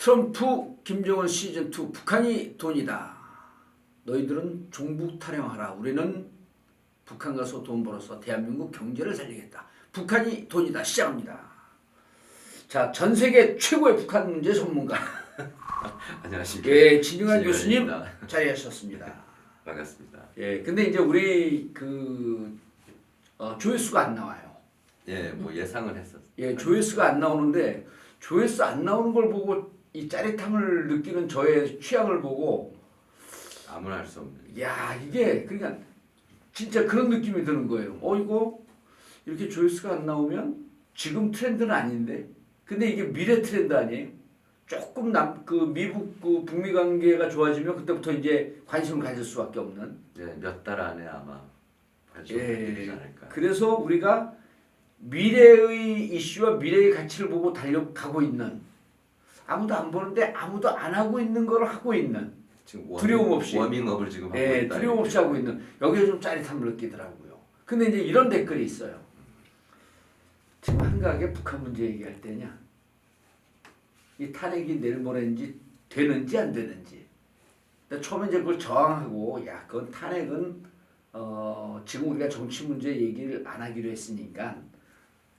트럼프 김정은 시즌2 북한이 돈이다. 너희들은 종북 타령하라. 우리는 북한 가서 돈 벌어서 대한민국 경제를 살리겠다. 북한이 돈이다. 시작합니다. 자, 전 세계 최고의 북한 문제 전문가. 안녕하십니까. 예, 진중한 교수님 진중한입니다. 자리하셨습니다. 반갑습니다. 예, 근데 이제 우리 조회수가 안 나와요. 예, 뭐 예상을 했었어요. 예, 조회수가 안 나오는데 조회수 안 나오는 걸 보고 이 짜릿함을 느끼는 저의 취향을 보고 아무나 할 수 없는. 야, 이게 그러니까 진짜 그런 느낌이 드는 거예요. 이거 이렇게 조회수가 안 나오면 지금 트렌드는 아닌데, 근데 이게 미래 트렌드 아니에요? 조금 미국 북미 관계가 좋아지면 그때부터 이제 관심을 가질 수밖에 없는. 예, 몇 달 안에 아마 관심을 갖게 되지 않을까. 그래서 우리가 미래의 이슈와 미래의 가치를 보고 달려가고 있는, 아무도 안 보는데 아무도 안 하고 있는 걸 하고 있는, 지금 두려움 없이 워밍업을 지금 하고 예, 있다. 두려움 없이 하고 있는, 여기에 좀 짜릿함을 느끼더라고요. 근데 이제 이런 댓글이 있어요. 지금 한가하게 북한 문제 얘기할 때냐? 이 탄핵이 내일 모레인지 되는지 안 되는지. 근데 처음에 이제 그걸 저항하고, 야, 그건 탄핵은 지금 우리가 정치 문제 얘기를 안 하기로 했으니까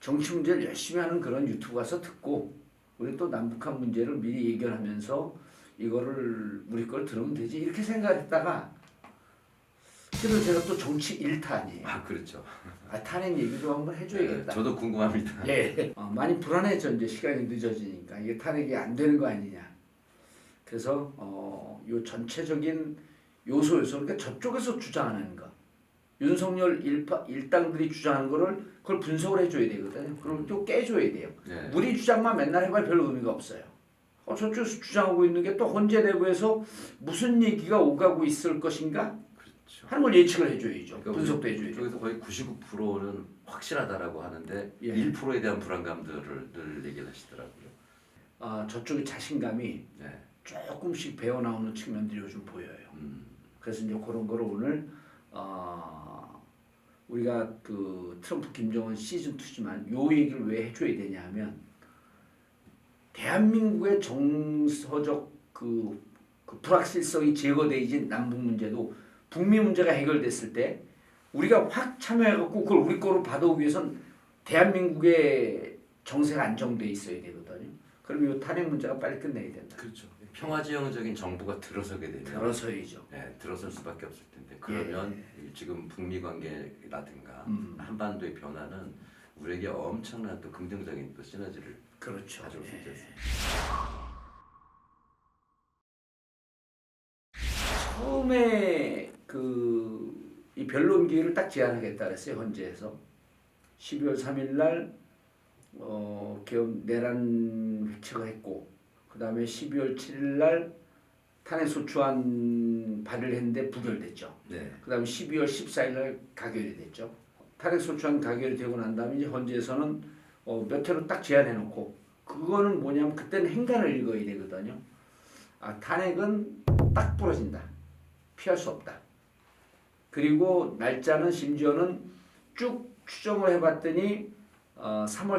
정치 문제를 열심히 하는 그런 유튜브 가서 듣고, 우리 또 남북한 문제를 미리 예견하면서 이거를 우리 걸 들으면 되지, 이렇게 생각했다가, 그래서 제가 또 정치 일탄이에요. 아, 그렇죠. 탄핵 얘기도 한번 해줘야겠다. 예, 저도 궁금합니다. 예. 많이 불안해져. 이제 시간이 늦어지니까 이게 탄핵이 안 되는 거 아니냐. 그래서 요 전체적인 요소 그러니까 저쪽에서 주장하는 거, 윤석열 일당들이 주장하는 거를 그걸 분석을 해줘야 되거든요. 그럼 또 깨줘야 돼요. 예. 우리 주장만 맨날 해봐야 별 의미가 없어요. 저쪽에서 주장하고 있는 게 또 헌재 내부에서 무슨 얘기가 오가고 있을 것인가 그렇죠. 하는 걸 예측을 해줘야죠. 그러니까 분석도 해줘야죠. 쪽에서 거의 99%는 확실하다라고 하는데 예. 1%에 대한 불안감들을 늘 얘기를 하시더라고요. 저쪽의 자신감이 네. 조금씩 배어 나오는 측면들이 요즘 보여요. 그래서 이제 그런 거를 오늘 우리가 그 트럼프 김정은 시즌 2지만 요 얘기를 왜 해줘야 되냐 하면, 대한민국의 정서적 그 불확실성이 제거되지, 남북 문제도 북미 문제가 해결됐을 때 우리가 확 참여해갖고 그걸 우리 거로 받아오기 위해선 대한민국의 정세가 안정돼 있어야 되거든요. 그럼 이 탄핵 문제가 빨리 끝내야 된다. 그렇죠. 평화지향적인 정부가 들어서게 되면 들어서야죠. 네, 들어설 수밖에 없을 텐데, 그러면 지금 북미 관계라든가 한반도의 변화는 우리에게 엄청난 또 긍정적인 또 시너지를 그렇죠. 가져올 수 있지 않습니까? 처음에 이 변론 기회를 딱 제한하겠다 그랬어요. 헌재에서 12월 3일 날 계엄 내란 회칙을 했고, 그 다음에 12월 7일 날 탄핵소추안 발의했는데 부결됐죠. 네. 그 다음에 12월 14일 날 가결이 됐죠. 탄핵소추안 가결이 되고 난 다음에 이제 헌재에서는 몇 회로 딱 제한해놓고, 그거는 뭐냐면 그때는 행간을 읽어야 되거든요. 탄핵은 딱 부러진다. 피할 수 없다. 그리고 날짜는 심지어는 쭉 추정을 해봤더니 3월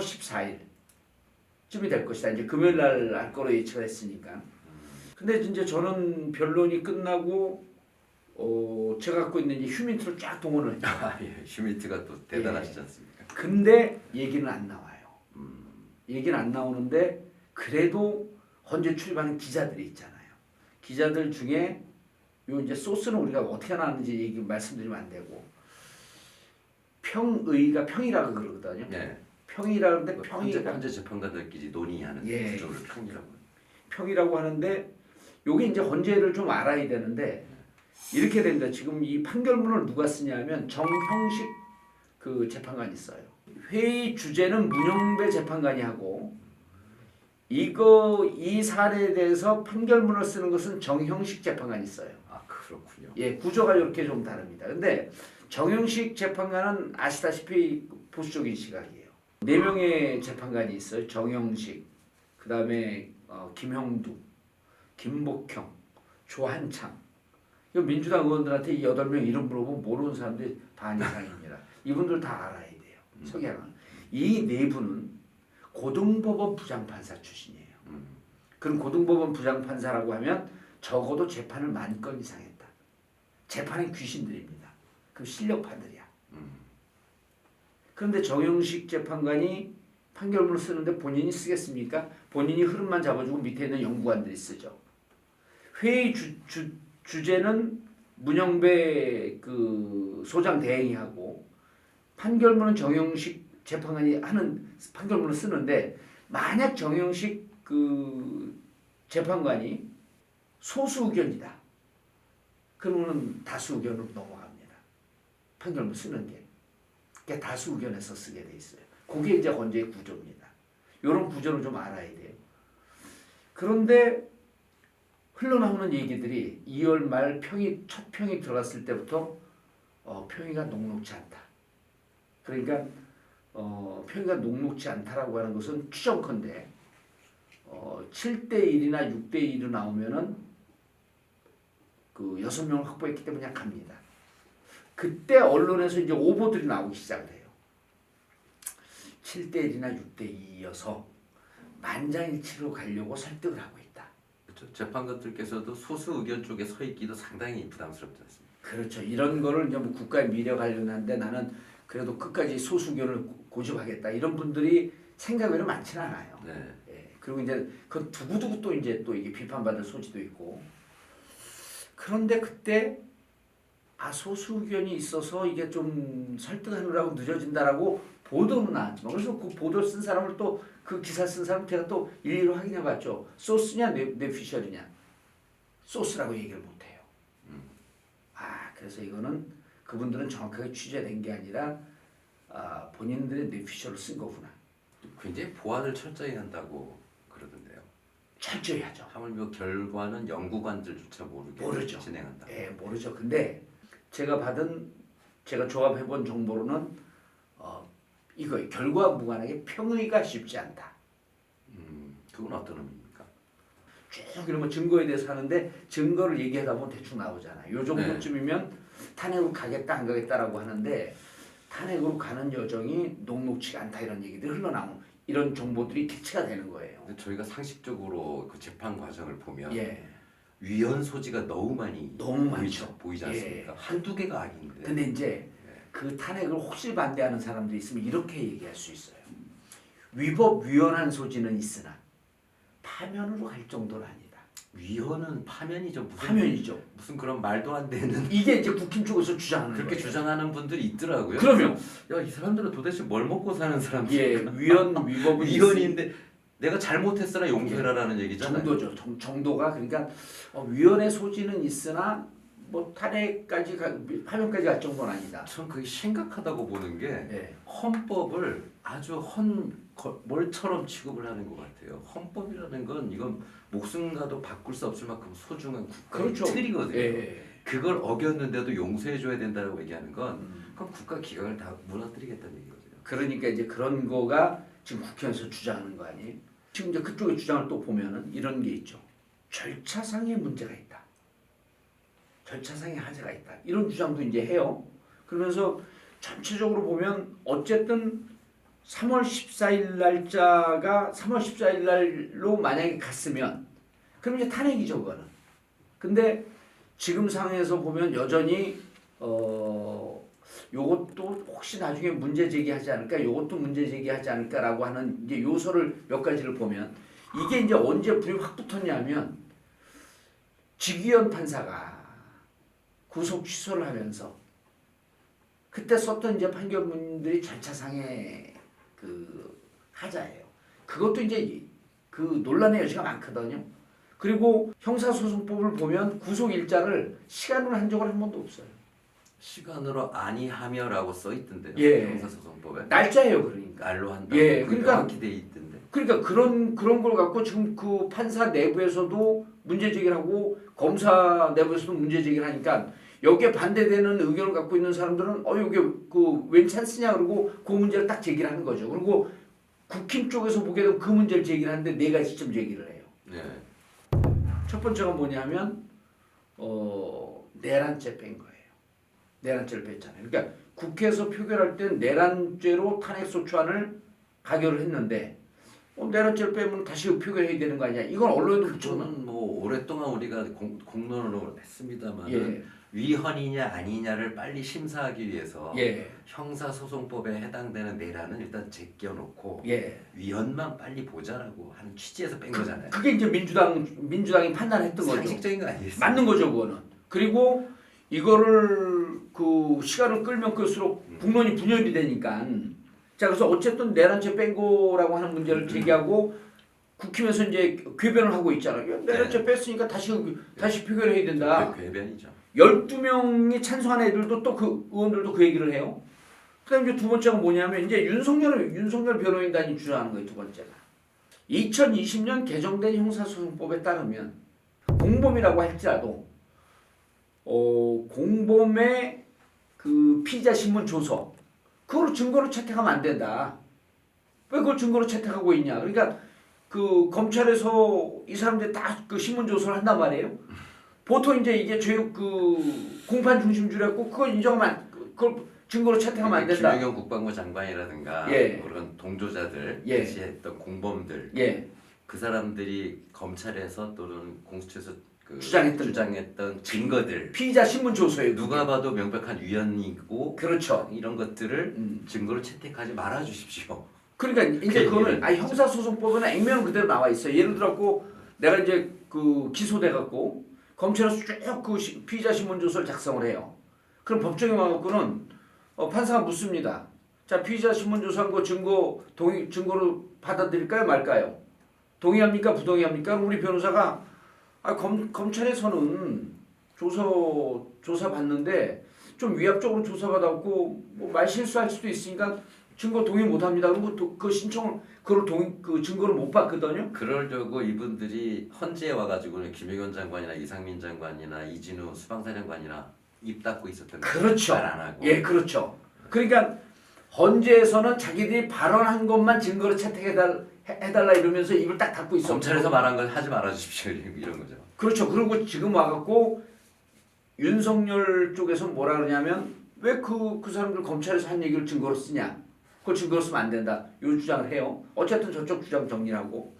14일쯤이 될 것이다. 이제 금요일 날 할 거로 예측을 했으니까. 근데 이제 저는 변론이 끝나고 제가 갖고 있는 이 휴민트를 쫙 동원을 했죠. 예, 슈미트가 또 대단하시지 않습니까? 근데 얘기는 안 나와요. 얘기는 안 나오는데 그래도 헌재 출입하는 기자들이 있잖아요. 기자들 중에 요 이제 소스는 우리가 어떻게 나왔는지 말씀드리면 안 되고, 평의가 평이라고 그러거든요. 네. 평이라는데 현재 재판관들끼리 논의하는 구조를 평이라고. 평이라고 하는데, 요게 이제 헌재를 좀 알아야 되는데 이렇게 된다. 지금 이 판결문을 누가 쓰냐면 정형식 그 재판관이 써요. 회의 주제는 문영배 재판관이 하고, 이 사례에 대해서 판결문을 쓰는 것은 정형식 재판관이 써요. 아, 그렇군요. 예, 구조가 이렇게 좀 다릅니다. 근데 정형식 재판관은 아시다시피 보수적인 시각이에요. 4명의 재판관이 있어요. 정형식, 그 다음에 김형두, 김복형, 조한창. 이 민주당 의원들한테 이 8명 이름 물어보면 모르는 사람들이 반 이상입니다. 이분들 다 알아야 돼요. 석양은. 이 4분은 고등법원 부장판사 출신이에요. 그럼 고등법원 부장판사라고 하면 적어도 재판을 10,000건 이상 했다. 재판은 귀신들입니다. 그럼 실력파들이야. 그런데 정영식 재판관이 판결문을 쓰는데 본인이 쓰겠습니까? 본인이 흐름만 잡아주고 밑에 있는 연구관들이 쓰죠. 회의 주제는 문영배 그 소장 대행이 하고 판결문은 정영식 재판관이 하는 판결문을 쓰는데 만약 정영식 그 재판관이 소수 의견이다. 그러면 다수 의견으로 넘어갑니다. 판결문 쓰는 게. 그러니까 다수 의견에서 쓰게 돼 있어요. 그게 이제 헌재의 구조입니다. 이런 구조를 좀 알아야 돼요. 그런데 흘러나오는 얘기들이 2월 말 첫 평이 들어갔을 때부터 평이가 녹록지 않다. 그러니까 평이가 녹록지 않다라고 하는 것은 추정컨대 7대 1이나 6대 1로 나오면은 그 6명을 확보했기 때문에 그냥 갑니다. 그때 언론에서 이제 오보들이 나오기 시작을 해요. 7대 1이나 6대 2여서 만장일치로 가려고 설득을 하고 있다. 그렇죠. 재판관들께서도 소수 의견 쪽에 서 있기도 상당히 부담스럽지 않습니까? 그렇죠. 이런 거를 이제 뭐 국가의 미래 관련한데 나는 그래도 끝까지 소수 의견을 고집하겠다. 이런 분들이 생각외로 많지는 않아요. 네. 예. 그리고 이제 그 두고두고 또 이제 또 이게 비판받을 소지도 있고. 그런데 그때 소수 의견이 있어서 이게 좀 설득하느라고 늦어진다라고 보도는 나왔지만 그래서 그 보도 쓴 사람을 또 그 기사 쓴 사람 제가 또 일일이 확인해봤죠. 소스냐 뇌피셜이냐. 소스라고 얘기를 못해요. 그래서 이거는 그분들은 정확하게 취재된 게 아니라 본인들의 뇌피셜을 쓴 거구나. 굉장히 보완을 철저히 한다고 그러던데요. 철저히 하죠. 하물며 결과는 연구관들조차 모르죠. 진행한다. 예, 모르죠. 근데 제가 조합해본 정보로는 이거 결과 무관하게 평의가 쉽지 않다. 그건 어떤 의미입니까? 쭉 이러면 증거에 대해서 하는데 증거를 얘기하다 보면 대충 나오잖아. 요 정도쯤이면 탄핵으로 가겠다 안 가겠다라고 하는데 탄핵으로 가는 여정이 녹록치가 않다 이런 얘기들이 흘러나오는 이런 정보들이 캐치가 되는 거예요. 근데 저희가 상식적으로 그 재판 과정을 보면 예. 위헌 소지가 너무 많죠. 보이지 않습니까? 한두 개가 아닌데. 근데 이제 그 탄핵을 혹시 반대하는 사람들이 있으면 이렇게 얘기할 수 있어요. 위법 위헌한 소지는 있으나 파면으로 갈 정도는 아니다. 위헌은 파면이죠. 파면이죠. 무슨 그런 말도 안 되는 이게 이제 국힘 쪽에서 주장하는 그렇게 거예요. 주장하는 분들이 있더라고요. 그러면 야, 이 사람들은 도대체 뭘 먹고 사는 사람들이 예, 위헌 위법은 위헌인데 내가 잘못했으나 용서해라라는 얘기잖아요. 정도죠. 정도가 그러니까 위헌의 소지는 있으나 뭐 탄핵까지 파면까지 갈 정도는 아니다. 전 그게 심각하다고 보는 게 예. 헌법을 아주 뭘처럼 취급을 하는 것 같아요. 헌법이라는 건 이건 목숨과도 바꿀 수 없을 만큼 소중한 국가의 그렇죠. 틀이거든요. 예. 그걸 어겼는데도 용서해줘야 된다고 얘기하는 건 그럼 국가 기강을 다 무너뜨리겠다는 얘기거든요. 그러니까 이제 그런 거가 지금 국회에서 주장하는 거 아니에요? 지금 이제 그쪽의 주장을 또 보면은 이런 게 있죠. 절차상의 문제가 있다. 절차상의 하자가 있다. 이런 주장도 이제 해요. 그러면서 전체적으로 보면 어쨌든 3월 14일 날짜가 3월 14일 날로 만약에 갔으면 그럼 이제 탄핵이죠, 그거는. 근데 지금 상황에서 보면 여전히 요것도 혹시 나중에 문제 제기하지 않을까? 요것도 문제 제기하지 않을까라고 하는 이제 요소를 몇 가지를 보면 이게 이제 언제 불이 확 붙었냐면 직위원 판사가 구속 취소를 하면서 그때 썼던 이제 판결문들이 절차상의 그 하자예요. 그것도 이제 그 논란의 여지가 많거든요. 그리고 형사소송법을 보면 구속 일자를 시간으로 한 적은 한 번도 없어요. 시간으로 아니하며라고 써 있던데요. 예. 형사소송법에 날짜예요, 그러니까. 날로 한다고 예, 그러니까 그러니까- 명확히 돼 있던데. 그러니까 그런 걸 갖고 지금 그 판사 내부에서도 문제 제기를 하고 검사 내부에서도 문제 제기를 하니까 여기에 반대되는 의견을 갖고 있는 사람들은 이게 그 웬 찬스냐 그러고 그 문제를 딱 제기를 하는 거죠. 그리고 국힘 쪽에서 보게 되면 그 문제를 제기를 하는데 네 가지쯤 제기를 해요. 네. 첫 번째가 뭐냐면 내란죄 뺀 거예요. 내란죄를 뺐잖아요. 그러니까 국회에서 표결할 때 내란죄로 탄핵소추안을 가결을 했는데 내란죄를 빼면 다시 표결해야 되는 거 아니야? 이건 언론도 그쪽은 저는 뭐 오랫동안 우리가 공론으로 했습니다만 예. 위헌이냐 아니냐를 빨리 심사하기 위해서 예. 형사소송법에 해당되는 내란은 일단 제껴놓고 예. 위헌만 빨리 보자라고 하는 취지에서 뺀 거잖아요. 그게 이제 민주당이 판단했던 거죠. 상식적인 거 아니겠어요? 맞는 거죠, 그거는. 그리고 이거를 그 시간을 끌면 끌수록 국론이 분열이 되니까. 자, 그래서 어쨌든 내란죄 뺀 거라고 하는 문제를 제기하고 국힘에서 이제 궤변을 하고 있잖아요. 내란죄 뺐으니까 다시 표결해야 된다. 궤변이죠. 12명이 찬성한 애들도 또 그 의원들도 그 얘기를 해요. 그다음에 이제 두 번째가 뭐냐면 이제 윤석열 변호인단이 주장하는 거예요. 두 번째가 2020년 개정된 형사소송법에 따르면 공범이라고 할지라도 공범의 그 피의자 신문 조서 그걸 증거로 채택하면 안 된다. 왜 그걸 증거로 채택하고 있냐? 그러니까 그 검찰에서 이 사람들 다 그 신문 조서를 한단 말이에요. 보통 이제 이게 죄 그 공판 중심주의라고 그걸 인정하면 그걸 증거로 채택하면 안 된다. 김영경 국방부 장관이라든가 예. 그런 동조자들 예. 같이 했던 공범들 예. 그 사람들이 검찰에서 또는 공수처에서 그 주장했던 증거들 피의자 신문 조서에 누가 봐도 명백한 위헌이고 그렇죠. 이런 것들을 증거로 채택하지 말아 주십시오. 그러니까 이제 그거는 형사소송법에는 액면은 그대로 나와 있어요. 예를 들었고 내가 이제 그 기소돼 갖고 검찰에서 쭉 그 피의자 신문 조서를 작성을 해요. 그럼 법정에 와갖고는 판사가 묻습니다. 자, 피의자 신문 조서한 거 증거로 받아들일까요, 말까요? 동의합니까, 부동의합니까? 그럼 우리 변호사가 검찰에서는 조사 받는데 좀 위압적으로 조사받았고 뭐 말 실수할 수도 있으니까 증거 동의 못합니다. 그리고 그 신청을 그 증거를 못 받거든요. 그러려고 이분들이 헌재에 와가지고는 김영현 장관이나 이상민 장관이나 이진우 수방사령관이나 입 닫고 있었던 거예요. 그렇죠. 말 안 하고. 예, 그렇죠. 그러니까 헌재에서는 자기들이 발언한 것만 증거로 채택해달라 이러면서 입을 딱 닫고 있어. 검찰에서 말한 걸 하지 말아 주십시오 이런 거죠. 그렇죠. 그리고 지금 와갖고 윤석열 쪽에서 뭐라 그러냐면 왜 그 사람들 검찰에서 한 얘기를 증거로 쓰냐? 그걸 증거로 쓰면 안 된다. 이 주장을 해요. 어쨌든 저쪽 주장 정리하고.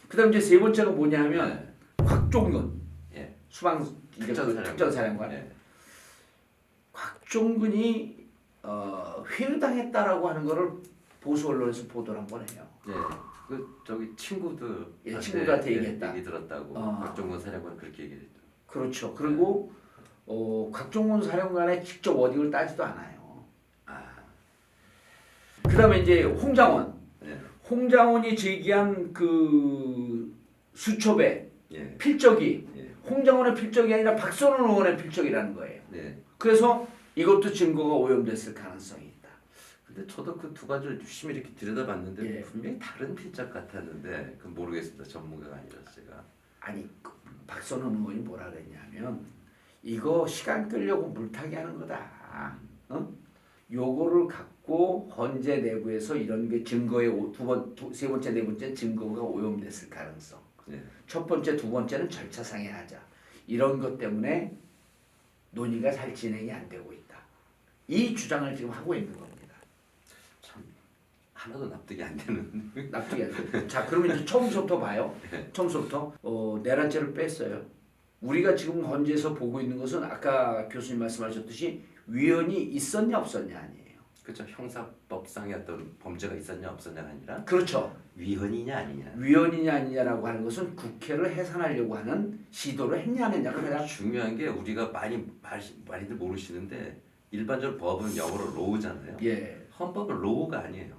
그다음 이제 세 번째가 뭐냐면 곽종근 예. 수방 특전사령관. 예. 곽종근이 회유당했다라고 하는 거를 보수 언론에서 보도를 한번 해요. 예. 그 저기 친구들한테 얘기했다. 얘기 들었다고. 박종건 사령관 그렇게 얘기했죠. 그렇죠. 그리고 곽종근 사령관의 직접 워딩을 따지도 않아요. 그다음에 이제 홍장원. 예. 홍장원이 제기한 그 수첩에 예. 필적이 예. 홍장원의 필적이 아니라 박선원 의원의 필적이라는 거예요. 예. 그래서 이것도 증거가 오염됐을 가능성이 있다. 근데 저도 그 두 가지를 유심히 이렇게 들여다봤는데 예. 분명히 다른 필적 같았는데 그 모르겠습니다. 전문가가 아니라서 제가. 아니 박선원 의원이 뭐라 그랬냐면 이거 시간 끌려고 물타기 하는 거다. 요거를 갖고 헌재 내부에서 이런 게 증거의 세 번째, 네 번째 증거가 오염됐을 가능성. 예. 첫 번째, 두 번째는 절차상에 하자. 이런 것 때문에 논의가 잘 진행이 안 되고 있다. 이 주장을 지금 하고 있는 겁니다. 참 하나도 납득이 안 되는. 납득이 안 돼요. 자, 그러면 이제 처음부터 봐요. 처음부터 내란죄를 뺐어요. 우리가 지금 헌재에서 보고 있는 것은 아까 교수님 말씀하셨듯이 위헌이 있었냐 없었냐 아니에요. 그렇죠. 형사법상의 어떤 범죄가 있었냐 없었냐가 아니라 그렇죠. 위헌이냐 아니냐. 위헌이냐 아니냐라고 하는 것은 국회를 해산하려고 하는 시도를 했냐 안 했냐가 그냥 중요한 게 우리가 많이들 모르시는데 일반적으로 법은 영어로 law잖아요. 예. 헌법은 law가 아니에요.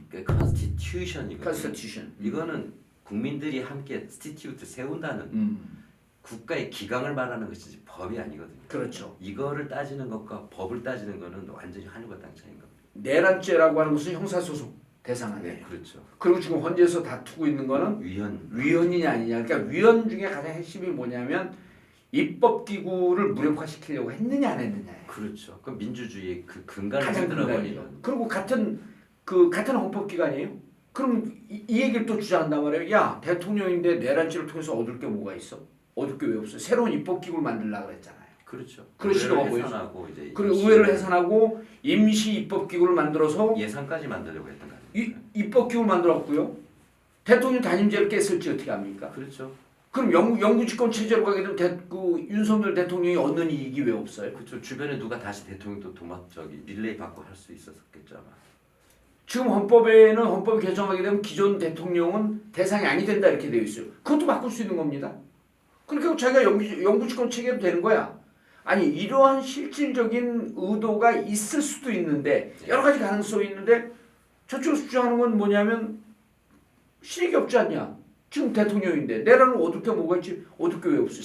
그러니까 constitution이거든요. constitution. 이거는 국민들이 함께 institute 세운다는 국가의 기강을 말하는 것이지 법이 아니거든요. 그렇죠. 이거를 따지는 것과 법을 따지는 것은 완전히 하늘과 땅 차이인 겁니다. 내란죄라고 하는 것은 형사소송 대상 아니에요. 네, 그렇죠. 그리고 지금 헌재에서 다투고 있는 거는 위헌이냐 아니냐. 그러니까 위헌 중에 가장 핵심이 뭐냐면 입법기구를 무력화시키려고 했느냐 안 했느냐예요. 그렇죠. 그 민주주의의 그 근간을 가장 흔들어버리는. 근간이죠. 그리고 같은 헌법기관이에요. 그럼 이 얘기를 또 주장한단 말이에요. 야, 대통령인데 내란죄를 통해서 얻을 게 뭐가 있어? 얻을 게 왜 없어? 새로운 입법기구를 만들려고 그랬잖아요. 그렇죠. 그런 시도가 해산하고 이제 그리고 의회를 해산하고 임시 입법기구를 만들어서 예산까지 만들려고 했던 거 아니에요? 입법기구를 만들었고요. 대통령 단임제를 깼을지 어떻게 합니까? 그렇죠. 그럼 영구집권 체제로 가게 되면 윤석열 대통령이 얻는 이익이 왜 없어요? 그렇죠. 주변에 누가 다시 대통령도 릴레이 받고 할 수 있었겠죠 아마. 지금 헌법을 개정하게 되면 기존 대통령은 대상이 아니 된다 이렇게 되어 있어요. 그것도 바꿀 수 있는 겁니다. 그러니까 자기가 영구집권 체계로 되는 거야. 아니 이러한 실질적인 의도가 있을 수도 있는데 여러 가지 가능성이 있는데 저쪽에서 주장하는 건 뭐냐면 실익이 없지 않냐. 지금 대통령인데 내라는 얻을 게 뭐가 있지? 얻을 게 왜 없어?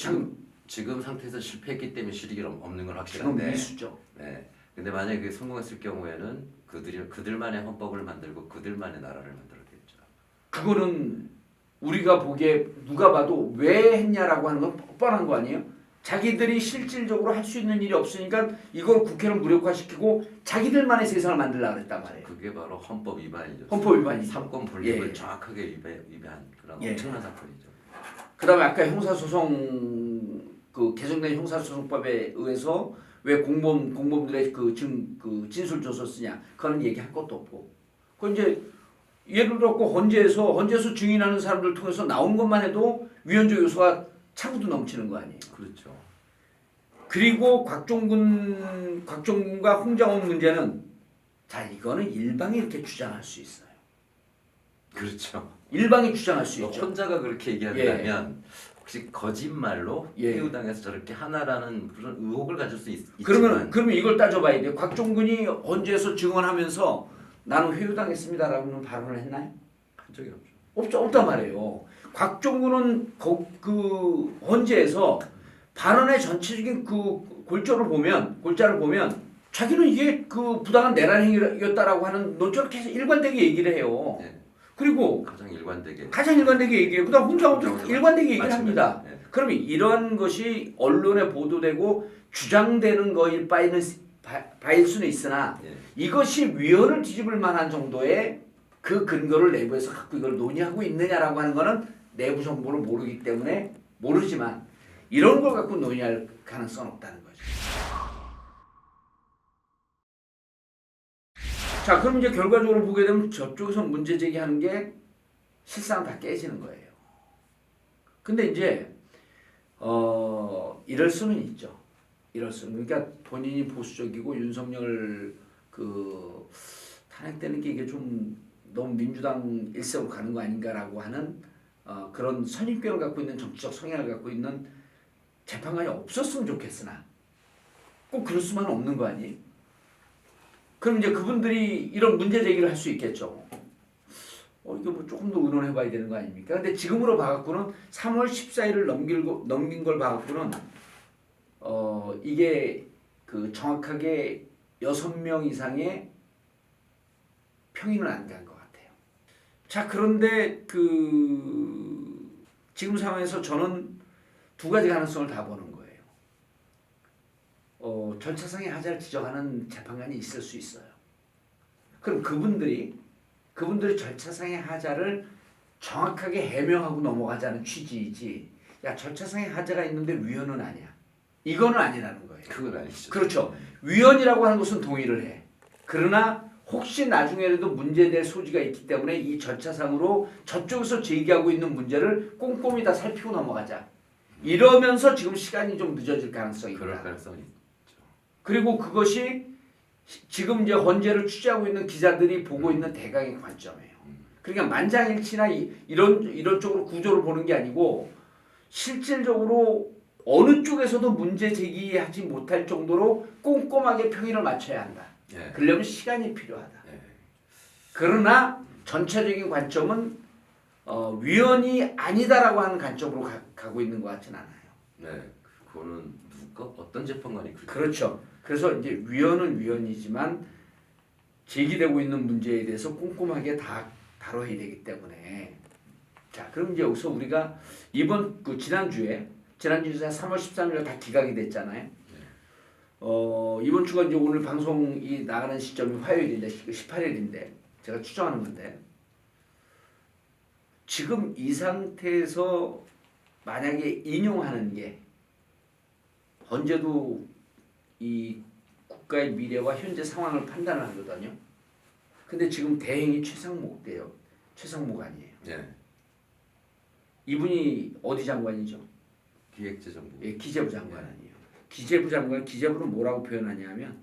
지금 상태에서 실패했기 때문에 실익이 없는 건 지금 확실한데. 미수죠. 네. 근데 만약에 그게 성공했을 경우에는 그들만의 헌법을 만들고 그들만의 나라를 만들었겠죠. 그거는 우리가 보기에 누가 봐도 왜 했냐라고 하는 건 뻔한 거 아니에요? 자기들이 실질적으로 할 수 있는 일이 없으니까 이걸 국회를 무력화시키고 자기들만의 세상을 만들려고 했단 말이에요. 그게 바로 헌법 위반이죠. 헌법 위반이죠. 삼권 분립을 예. 정확하게 위배한 그런 예. 엄청난 사건이죠. 그다음에 아까 형사소송 개정된 형사소송법에 의해서 왜 공범들의 그 진술 조서 쓰냐 그런 얘기할 것도 없고 그 이제 예를 들었고 헌재에서 증인하는 사람들 통해서 나온 것만 해도 위헌적 요소가 차고도 넘치는 거 아니에요. 그렇죠. 그리고 곽종군과 홍장원 문제는 자 이거는 일방이 이렇게 주장할 수 있어요. 그렇죠. 일방이 주장할 수 있죠. 혼자가 그렇게 얘기한다면 혹시 거짓말로 회유당해서 저렇게 하나라는 그런 의혹을 가질 수 있지만 그러면 이걸 따져봐야 돼요. 곽종군이 헌재에서 증언하면서 나는 회유당했습니다라는 발언을 했나요? 한 적이 없죠. 없단 말이에요. 곽종군은 그 헌재에서 발언의 전체적인 그 골자를 보면 자기는 이게 그 부당한 내란 행위였다라고 하는 논조를 계속 일관되게 얘기를 해요. 네. 그리고 가장 일관되게 얘기해요. 그다음 홍장원도 일관되게 얘기를 합니다. 네. 그러면 이런 것이 언론에 보도되고 주장되는 거일 바일 수는 있으나 네. 이것이 위헌을 뒤집을 만한 정도의 그 근거를 내부에서 갖고 이걸 논의하고 있느냐라고 하는 거는 내부 정보를 모르기 때문에 모르지만 이런 걸 갖고 논의할 가능성은 없다는 거죠. 자, 그럼 이제 결과적으로 보게 되면 저쪽에서 문제 제기하는 게 실상 다 깨지는 거예요. 근데 이제 이럴 수는 있죠. 그러니까 본인이 보수적이고 윤석열 탄핵되는 게 이게 좀 너무 민주당 일색으로 가는 거 아닌가라고 하는 그런 선입견을 갖고 있는 정치적 성향을 갖고 있는 재판관이 없었으면 좋겠으나 꼭 그럴 수만은 없는 거 아니에요? 그럼 이제 그분들이 이런 문제 제기를 할 수 있겠죠. 이거 뭐 조금 더 의논해봐야 되는 거 아닙니까? 근데 지금으로 봐갖고는 3월 14일을 넘긴 걸 봐갖고는 이게 그 정확하게 6명 이상의 평인은 안 간 것 같아요. 자, 그런데 지금 상황에서 저는 두 가지 가능성을 다 보는 거예요. 절차상의 하자를 지적하는 재판관이 있을 수 있어요. 그럼 그분들이 절차상의 하자를 정확하게 해명하고 넘어가자는 취지이지. 야, 절차상의 하자가 있는데 위헌은 아니야. 이거는 아니라는 거예요. 그건 아니죠. 그렇죠. 위헌이라고 하는 것은 동의를 해. 그러나 혹시 나중에라도 문제될 소지가 있기 때문에 이 절차상으로 저쪽에서 제기하고 있는 문제를 꼼꼼히 다 살피고 넘어가자. 이러면서 지금 시간이 좀 늦어질 가능성이 있다. 그럴 가능성이 있죠. 그리고 그것이 지금 이제 헌재를 취재하고 있는 기자들이 보고 있는 대강의 관점이에요. 그러니까 만장일치나 이런 쪽으로 구조를 보는 게 아니고 실질적으로 어느 쪽에서도 문제 제기하지 못할 정도로 꼼꼼하게 평일을 맞춰야 한다. 예. 그러려면 시간이 필요하다. 예. 그러나 전체적인 관점은 위헌이 아니다라고 하는 관점으로 가고 있는 것 같지는 않아요. 네, 그거는 어떤 재판관이 그렇죠. 그래서 이제 위헌은 위헌이지만 제기되고 있는 문제에 대해서 꼼꼼하게 다 다뤄야 되기 때문에 자, 그럼 이제 여기서 우리가 지난주에 3월 13일 다 기각이 됐잖아요. 이번 주가 이제 오늘 방송이 나가는 시점이 화요일인데 18일인데 제가 추정하는 건데 지금 이 상태에서 만약에 인용하는 게 헌재도 이 국가의 미래와 현재 상황을 판단을 하거든요. 근데 지금 대행이 최상목이에요. 최상목 아니에요. 네. 이분이 어디 장관이죠? 기획재정부. 예, 기재부 장관 아니에요. 기재부 장관, 기재부는 뭐라고 표현하냐면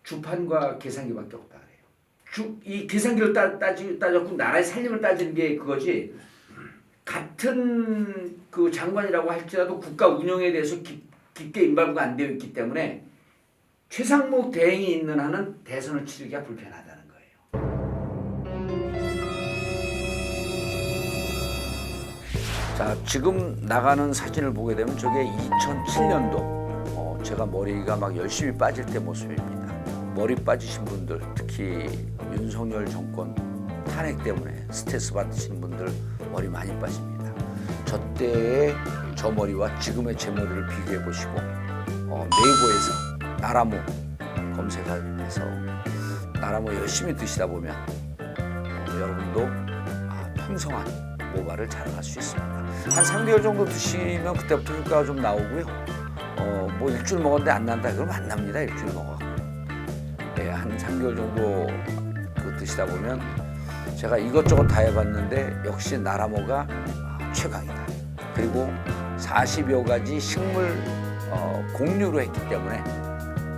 주판과 계산기밖에 없다 그래요. 이 계산기를 따졌고 나라의 살림을 따지는 게 그거지. 같은 그 장관이라고 할지라도 국가 운영에 대해서 깊게 임발부가 안 되어 있기 때문에 최상목 대행이 있는 한은 대선을 치르기가 불편하다는 거예요. 자, 지금 나가는 사진을 보게 되면 저게 2007년도 제가 머리가 막 열심히 빠질 때 모습입니다. 머리 빠지신 분들, 특히 윤석열 정권 탄핵 때문에 스트레스 받으시는 분들 머리 많이 빠집니다. 저 때의 저 머리와 지금의 제 머리를 비교해 보시고 네이버에서 나라모 검색해서 나라모 열심히 드시다 보면 여러분도 풍성한 모발을 자랑할 수 있습니다. 한 3개월 정도 드시면 그때부터 효과가 좀 나오고요. 뭐 일주일 먹었는데 안 난다 그러면 안 납니다. 일주일 먹어갖고. 네, 한 3개월 정도 드시다 보면 제가 이것저것 다 해봤는데 역시 나라모가 최강이다. 그리고 40여 가지 식물 공유로 했기 때문에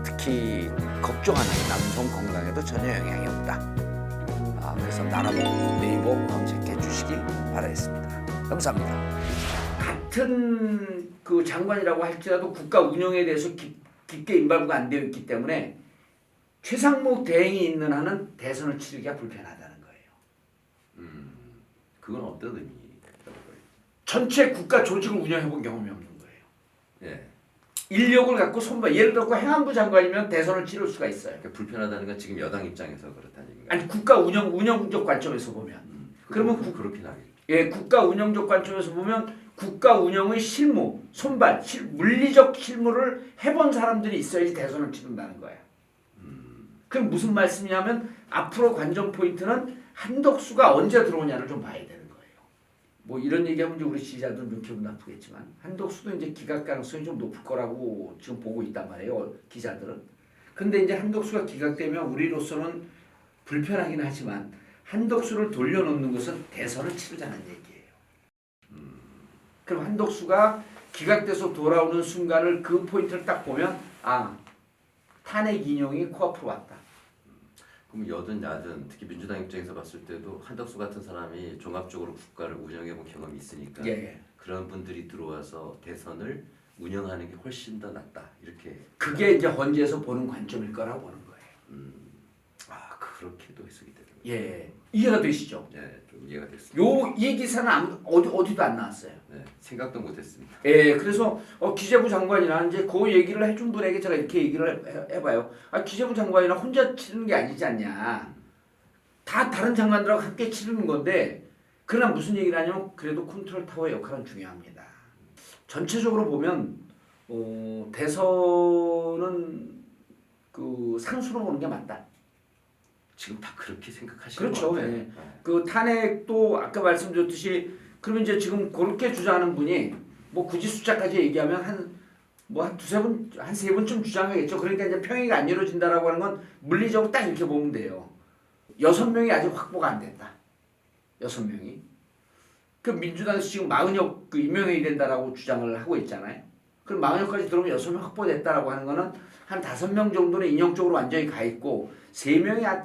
특히 걱정하는 남성 건강에도 전혀 영향이 없다. 그래서 나라모 네이버 검색해 주시기 바라겠습니다. 감사합니다. 같은 그 장관이라고 할지라도 국가 운영에 대해서 깊게 임발부가 안 되어 있기 때문에 최상목 대행이 있는 한은 대선을 치르기가 불편하다는 거예요. 그건 어떤 의미라고요? 전체 국가 조직을 운영해 본 경험이 없는 거예요. 예. 인력을 갖고 예를 들어 행안부 장관이면 대선을 치를 수가 있어요. 그러니까 불편하다는 건 지금 여당 입장에서 그렇다는 얘기인가요? 아니 국가 운영적 관점에서 보면 그러면 그렇긴 하겠죠. 예, 국가 운영적 관점에서 보면 국가 운영의 실무, 손발, 물리적 실무를 해본 사람들이 있어야지 대선을 치른다는 거야. 그럼 무슨 말씀이냐면 앞으로 관전 포인트는 한덕수가 언제 들어오냐를 좀 봐야 되는 거예요. 뭐 이런 얘기하면 이제 우리 지지자들은 좀 기분 나쁘겠지만 한덕수도 이제 기각 가능성이 좀 높을 거라고 지금 보고 있단 말이에요. 기자들은. 근데 이제 한덕수가 기각되면 우리로서는 불편하긴 하지만 한덕수를 돌려놓는 것은 대선을 치르자는 얘기예요. 그럼 한덕수가 기각돼서 돌아오는 순간을 그 포인트를 딱 보면 탄핵 인용이 코앞으로 왔다. 그럼 여든 야든 특히 민주당 입장에서 봤을 때도 한덕수 같은 사람이 종합적으로 국가를 운영해본 경험이 있으니까 예. 그런 분들이 들어와서 대선을 운영하는 게 훨씬 더 낫다 이렇게. 그게 이제 헌재에서 보는 관점일 거라고 보는 거예요. 그렇게도 해석이 되는 거예요. 예, 이해가 되시죠? 네, 좀 이해가 됐습니다. 이 기사는 어디도 안 나왔어요. 네, 생각도 못했습니다. 예, 그래서 기재부 장관이나 이제 그 얘기를 해준 분에게 제가 이렇게 얘기를 해봐요. 기재부 장관이나 혼자 치르는 게 아니지 않냐. 다 다른 장관들하고 함께 치르는 건데 그러나 무슨 얘기를 하냐면 그래도 컨트롤 타워의 역할은 중요합니다. 전체적으로 보면 대선은 그 상수로 보는 게 맞다. 지금 다 그렇게 생각하시는 그렇죠. 것 같아요. 예. 그 탄핵도 아까 말씀드렸듯이 그러면 이제 지금 그렇게 주장하는 분이 뭐 굳이 숫자까지 얘기하면 한 세 번쯤 주장하겠죠. 그러니까 이제 평행이 안 이루어진다라고 하는 건 물리적으로 딱 이렇게 보면 돼요. 6명이 아직 확보가 안 됐다. 6명이. 그 민주당에서 지금 마은혁 임명이 된다라고 주장을 하고 있잖아요. 그럼 마은혁까지 들어오면 6명 확보됐다라고 하는 거는 한 5명 정도는 인형적으로 완전히 가 있고 3명이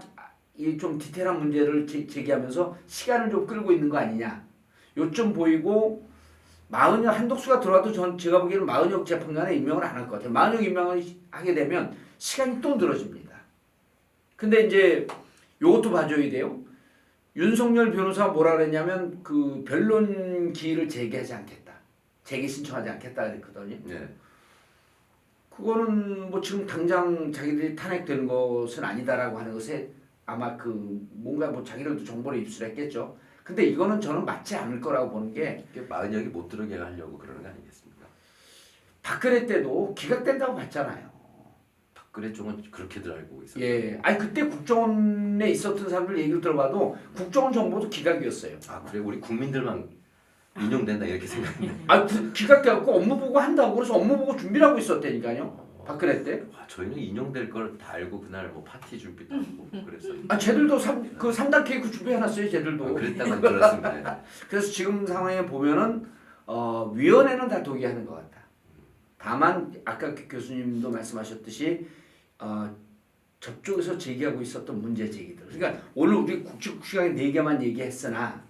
좀 디테일한 문제를 제기하면서 시간을 좀 끌고 있는 거 아니냐. 요점 보이고 한덕수가 들어와도 제가 보기에는 마은혁 재판관에 임명을 안 할 것 같아요. 마은혁 임명을 하게 되면 시간이 또 늘어집니다. 근데 이제 요것도 봐줘야 돼요. 윤석열 변호사가 뭐라 그랬냐면 그 변론 기일을 제기하지 않겠다. 재개 신청하지 않겠다 그랬거든요. 네. 그거는 뭐 지금 당장 자기들이 탄핵되는 것은 아니다라고 하는 것에 아마 뭔가 뭐 자기들도 정보를 입수했겠죠. 근데 이거는 저는 맞지 않을 거라고 보는 게 마은혁이 못 들어게 하려고 그러는 거 아니겠습니까? 박근혜 때도 기각된다고 봤잖아요. 박근혜 쪽은 그렇게들 알고 있어요. 예, 그때 국정원에 있었던 사람들 얘기를 들어봐도 국정원 정보도 기각이었어요. 그래 우리 국민들만 인용된다 이렇게 생각했네. 기각돼갖고 업무 보고 한다고 그래서 업무 보고 준비를 하고 있었다니까요. 박근혜 때. 와, 저희는 인용될 걸 다 알고 그날 뭐 파티 준비도 하고 그랬어요. 아 쟤들도 그 3단 케이크 준비해놨어요 쟤들도. 그랬다고 들었습니다. 그래서 지금 상황에 보면은 위원회는 다 동의하는 것 같다. 다만 아까 교수님도 말씀하셨듯이 저쪽에서 제기하고 있었던 문제 제기들. 그러니까 오늘 우리 국식 시간에 4개만 얘기했으나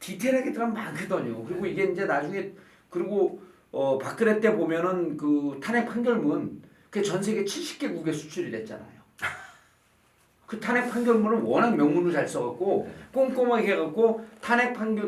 디테일하게 들어가면 많거든요. 그리고 이게 이제 나중에 그리고 박근혜 때 보면은 그 탄핵 판결문 그 전 세계 70개국에 수출이 됐잖아요. 그 탄핵 판결문은 워낙 명문을 잘 써갖고 꼼꼼하게 해갖고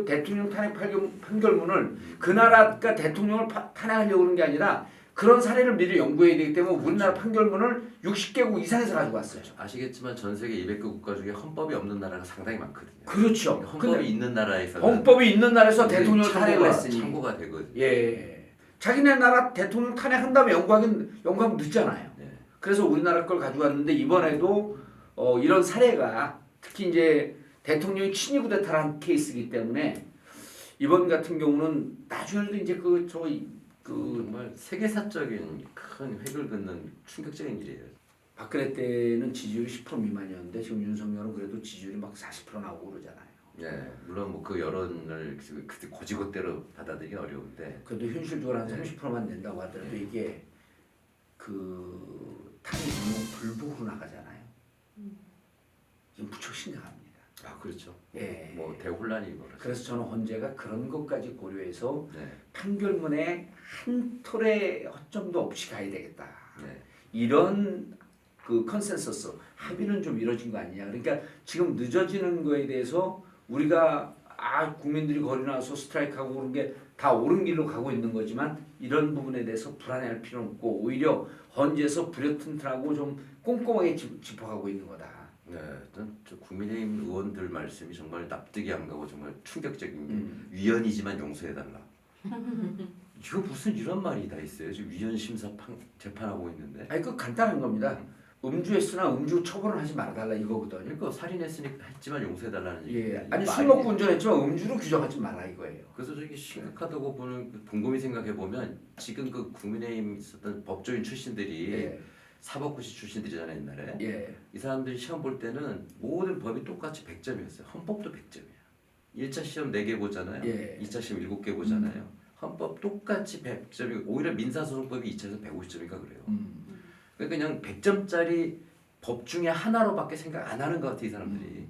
대통령 탄핵 판결문을 그 나라가 대통령을 탄핵하려고 그런 게 아니라 그런 사례를 미리 연구해야 되기 때문에 우리나라 판결문을 60개국 이상에서 가지고 왔어요. 아시겠지만 전 세계 200개 국가 중에 헌법이 없는 나라가 상당히 많거든요. 그렇죠. 헌법이 있는 나라에서 헌법이 있는 나라에서 대통령을 탄핵을 했으니 참고가 되거든요. 예. 자기네 나라 대통령 탄핵한 다음에 연구하면 늦잖아요. 네. 그래서 우리나라 걸 가져왔는데 이번에도 이런 사례가 특히 이제 대통령이 친위 쿠데타를 한 케이스이기 때문에 이번 같은 경우는 나중에도 이제 정말 세계사적인 큰 획을 긋는 충격적인 일이에요. 박근혜 때는 지지율이 10% 미만이었는데 지금 윤석열은 그래도 지지율이 막 40% 나오고 그러잖아요. 네, 물론 뭐 그 여론을 그때 고지고대로 받아들이기 어려운데 그래도 현실적으로 한 30%만 낸다고 하더라도 이게 그 탄핵 인용 불복으로 나가잖아요. 지금 무척 심각합니다. 아 그렇죠. 예. 뭐 대혼란이 벌어졌어요. 그래서 저는 헌재가 그런 것까지 고려해서 네. 판결문에 한 톨의 허점도 없이 가야 되겠다. 네. 이런 그 컨센서스 합의는 좀 이루어진 거 아니냐. 그러니까 지금 늦어지는 거에 대해서 우리가 국민들이 거리 나와서 스트라이크하고 그런 게 다 옳은 길로 가고 있는 거지만 이런 부분에 대해서 불안해할 필요는 없고 오히려 헌재에서 불협튼튼하고 좀 꼼꼼하게 짚어가고 있는 거다. 네, 저 국민의힘 의원들 말씀이 정말 납득이 안 가고 정말 충격적인 게 위헌이지만 용서해달라. 이거 무슨 이런 말이 다 있어요? 지금 위헌 심사 재판하고 있는데. 아니 그 간단한 겁니다. 음주했으나 음주 처벌은 하지 말아달라 이거거든요. 그러니까 살인했지만 용서해달라는 얘기. 예. 아니 술 먹고 운전했지만 음주로 규정하지 말라 이거예요. 그래서 저기 심각하다고 보는 곰곰이 생각해 보면 지금 그 국민의힘 있었던 법조인 출신들이 예. 사법고시 출신들이잖아요 옛날에. 예. 이 사람들이 시험 볼 때는 모든 법이 똑같이 100점이었어요. 헌법도 100점이야. 1차 시험 4개 보잖아요. 예. 2차 시험 7개 보잖아요. 헌법 똑같이 100점이고 오히려 민사소송법이 2차에서 150점인가 그래요. 그러니까 그냥 100점짜리 법 중에 하나로밖에 생각 안 하는 것 같아 이 사람들이.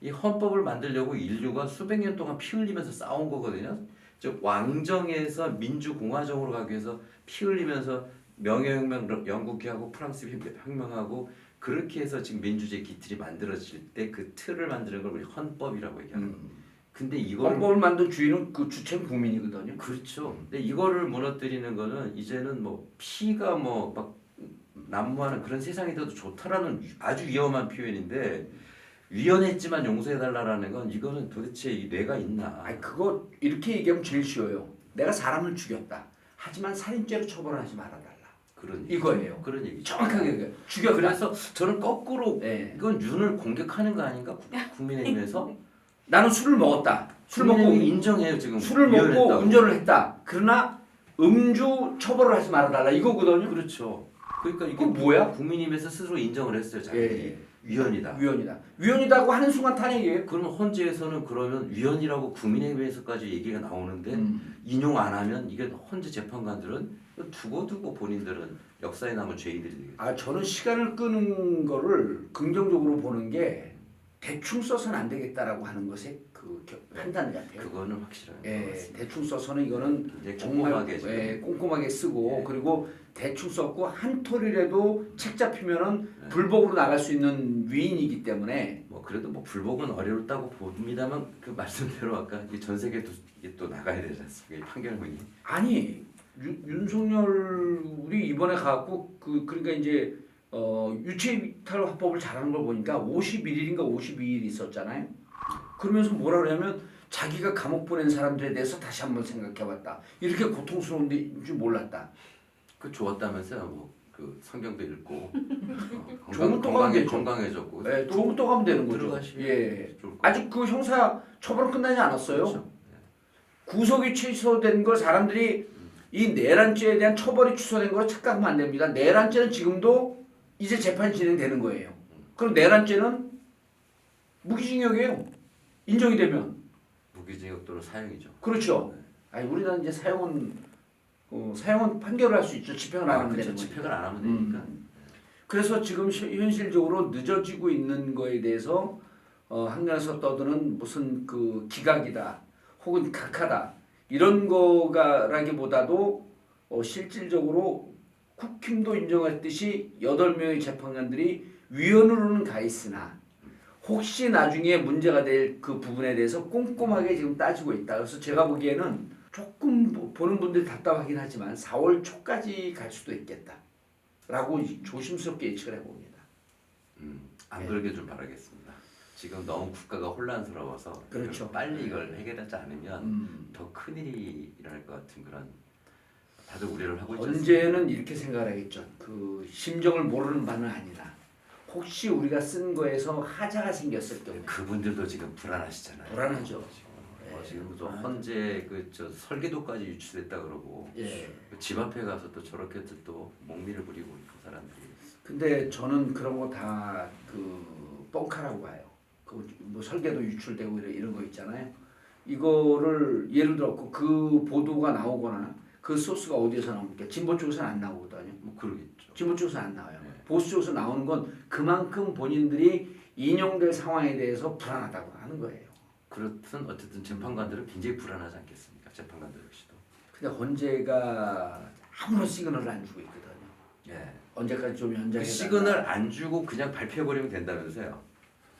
이 헌법을 만들려고 인류가 수백 년 동안 피 흘리면서 싸운 거거든요. 즉 왕정에서 민주공화정으로 가기 위해서 피 흘리면서 명예혁명 영국하고 프랑스 혁명하고 그렇게 해서 지금 민주주의 기틀이 만들어질 때 그 틀을 만드는 걸 우리 헌법이라고 얘기하는 거예요. 근데 이걸 헌법을 만든 주인은 그 주체는 국민이거든요. 그렇죠. 근데 이거를 무너뜨리는 거는 이제는 뭐 피가 뭐 막 난무하는 그런 세상이 돼도 좋다라는 아주 위험한 표현인데 위헌했지만 용서해달라는 건 이거는 도대체 이 뇌가 있나? 아니 그거 이렇게 얘기하면 제일 쉬워요. 내가 사람을 죽였다. 하지만 살인죄로 처벌하지 말아달라. 그런 이거예요. 그런 얘기. 정확하게 죽였다. 그래서 저는 거꾸로 네. 이건 윤을 공격하는 거 아닌가? 국민의힘에서 나는 술을 먹었다. 술 먹고 국민의힘이 인정해요 지금. 술을 먹고 위헌했다고. 운전을 했다. 그러나 음주 처벌을 하지 말아달라 이거거든요. 그렇죠. 그러니까 이게 그건 뭐야? 국민의힘에서 스스로 인정을 했어요. 자기들이 예. 위헌이다. 위헌이다고 하는 순간 탄핵이에요. 그러면 헌재에서는 그러면 위헌이라고 국민의힘에서까지 얘기가 나오는데 인용 안 하면 이게 헌재 재판관들은 두고두고 본인들은 역사에 남은 죄인들이 되겠죠. 저는 시간을 끄는 거를 긍정적으로 보는 게 대충 써서는 안 되겠다라고 하는 것에 그 판단 같아요. 그거는 확실한 것 예, 같습니다. 대충 써서는 이거는 굉장히 정말 꼼꼼하게 지금. 꼼꼼하게 쓰고 예. 그리고 대충 썼고 한 톨이라도 책 잡히면은 예. 불복으로 나갈 수 있는 위인이기 때문에 뭐 그래도 뭐 불복은 어렵다고 봅니다만 그 말씀대로 아까 전 세계도 이게 또 나가야 되지 않습니까? 이 판결문이. 아니 윤석열이 이번에 가고 그러니까 이제 유체이탈 화법을 잘하는 걸 보니까 51일인가 52일 있었잖아요. 그러면서 뭐라 그러냐면 자기가 감옥 보낸 사람들에 대해서 다시 한번 생각해봤다. 이렇게 고통스러운데 줄 몰랐다. 그 좋았다면서요? 뭐 그 성경도 읽고 좋은 또 가면 되죠. 건강해졌고. 네, 좋은 또 가면 되는 거죠. 들어가시면 예. 좋을 것 아직 그 형사 처벌은 끝나지 않았어요. 그렇죠. 구속이 취소된 걸 사람들이 이 내란죄에 대한 처벌이 취소된 거로 착각하면 안 됩니다. 내란죄는 지금도 이제 재판이 진행되는 거예요. 그럼 내란죄는 무기징역이에요. 인정이 되면. 무기징역 또는 사형이죠. 그렇죠. 아니 우리나라 이제 사형은 판결을 할 수 있죠. 집행을 안 하면 그렇죠. 되는 거니까. 집행을 안 하면 되니까. 그래서 지금 현실적으로 늦어지고 있는 거에 대해서 한간에서 떠드는 무슨 그 기각이다 혹은 각하다 이런 거라기보다도 실질적으로 국힘도 인정했듯이 8명의 재판관들이 위원으로는 가 있으나 혹시 나중에 문제가 될 그 부분에 대해서 꼼꼼하게 지금 따지고 있다. 그래서 제가 보기에는 조금 보는 분들이 답답하긴 하지만 4월 초까지 갈 수도 있겠다라고 조심스럽게 예측을 해봅니다. 안 예. 그러게 좀 바라겠습니다. 지금 너무 국가가 혼란스러워서 그렇죠. 빨리 이걸 해결하지 않으면 더 큰일이 일어날 것 같은 그런 다들 우려를 하고 있지 언제는 이렇게 생각을 하겠죠. 그 심정을 모르는 바는 아니다. 혹시 우리가 쓴 거에서 하자가 생겼을 경우 그분들도 지금 불안하시잖아요. 불안하죠. 지금 또 헌재 저 설계도까지 유출됐다 그러고 예. 집 앞에 가서 또 저렇게 또 목리를 부리고 있고 사람들이. 근데 저는 그런 거 다 그 뻥카라고 봐요. 그 뭐 설계도 유출되고 이런 거 있잖아요. 이거를 예를 들어 그 보도가 나오거나 그 소스가 어디에서 나옵니까? 진보 쪽에서는 안 나오거든요. 뭐 그러겠죠. 진보 쪽에서는 안 나와요. 네. 보수 쪽에서 나오는 건 그만큼 본인들이 인용될 상황에 대해서 불안하다고 하는 거예요. 그렇든 어쨌든 재판관들은 굉장히 불안하지 않겠습니까? 재판관들 역시도. 근데 헌재가 아무런 시그널을 안 주고 있거든요. 예. 언제까지 좀 연장해 그 시그널 안 주고 그냥 발표해버리면 된다면서요?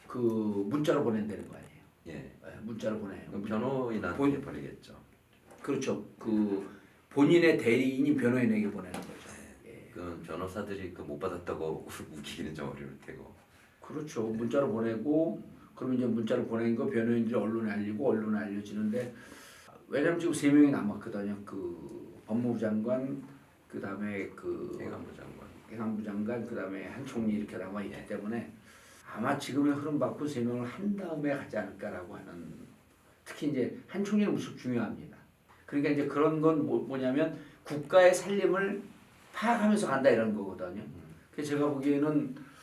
그 문자로 보낸다는 거 아니에요. 예. 네, 문자로 보내요. 그럼 변호인한테 버리겠죠. 그렇죠. 그 본인의 대리인이 변호인에게 보내는 거죠. 예. 그 변호사들이 그 못 받았다고 우기기는 좀 어려울 테고. 그렇죠. 문자로 보내고 그러면 이제 문자로 보낸 거 변호인들이 언론에 알리고 언론에 알려지는데 왜냐면 지금 3명이 남았거든요. 그 법무부 장관 그다음에 그 행안부 장관 그다음에 한 총리 이렇게 남아 있기 때문에 아마 지금의 흐름 받고 3명을 한 다음에 가지 않을까라고 하는 특히 이제 한 총리는 무척 중요합니다. 그러니까 이제 그런 건 뭐냐면 국가의 살림을 파악하면서 간다 이런 거거든요. 그래서 제가 보기에는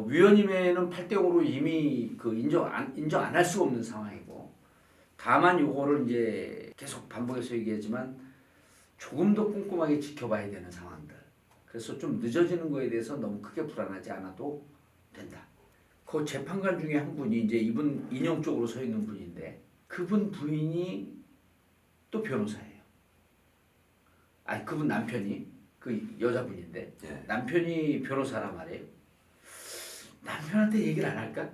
위원님에는 8대0으로 이미 그 인정 안 할 수가 없는 상황이고 다만 요거를 이제 계속 반복해서 얘기하지만 조금 더 꼼꼼하게 지켜봐야 되는 상황들. 그래서 좀 늦어지는 거에 대해서 너무 크게 불안하지 않아도 된다. 그 재판관 중에 한 분이 이제 이분 인용 쪽으로 서 있는 분인데 그분 부인이 또 변호사예요. 아니 그분 남편이 그 여자분인데 예. 남편이 변호사란 말이에요. 남편한테 얘기를 안 할까?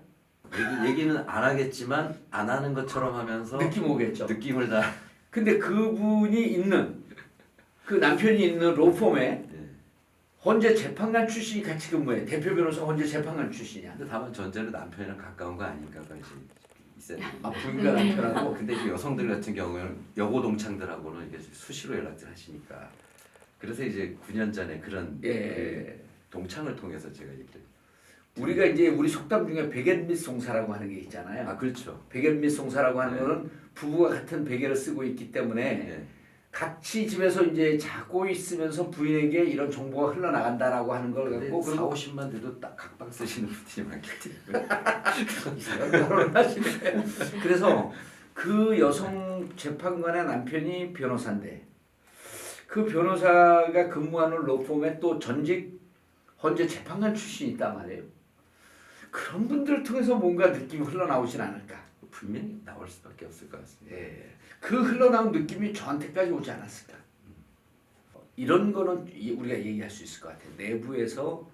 얘기는 안 하겠지만 안 하는 것처럼 하면서 느낌 오겠죠. 느낌을 다. 근데 그분이 있는 그 남편이 있는 로펌에 예. 헌재 재판관 출신이 같이 근무해. 대표 변호사 헌재 재판관 출신이야. 근데 다만 전제는 남편이랑 가까운 거 아닌가가 이제 있어야 돼요. 아 부인과 남편하고. 근데 이 여성들 같은 경우에는 여고 동창들하고는 이게 수시로 연락을 하시니까 그래서 이제 9년 전에 그런 예. 동창을 통해서 제가 얘기를. 우리가 이제 우리 속담 중에 백엔밑 송사라고 하는 게 있잖아요. 아 그렇죠. 백엔밑 송사라고 하는 네. 거는 부부가 같은 베개를 쓰고 있기 때문에 예. 같이 집에서 이제 자고 있으면서 부인에게 이런 정보가 흘러나간다라고 하는 걸 근데 갖고 4, 50만 돼도 딱 각방 쓰시는 분들이 많기 때문에. 이상한 결혼을 하시네. 그래서 그 여성 재판관의 남편이 변호사인데 그 변호사가 근무하는 로펌에 또 전직 헌재 재판관 출신이 있단 말이에요. 그런 분들을 통해서 뭔가 느낌이 흘러나오진 않을까. 분명히 나올 수밖에 없을 것 같습니다. 예. 그 흘러나온 느낌이 저한테까지 오지 않았을까. 이런 거는 우리가 얘기할 수 있을 것 같아요. 내부에서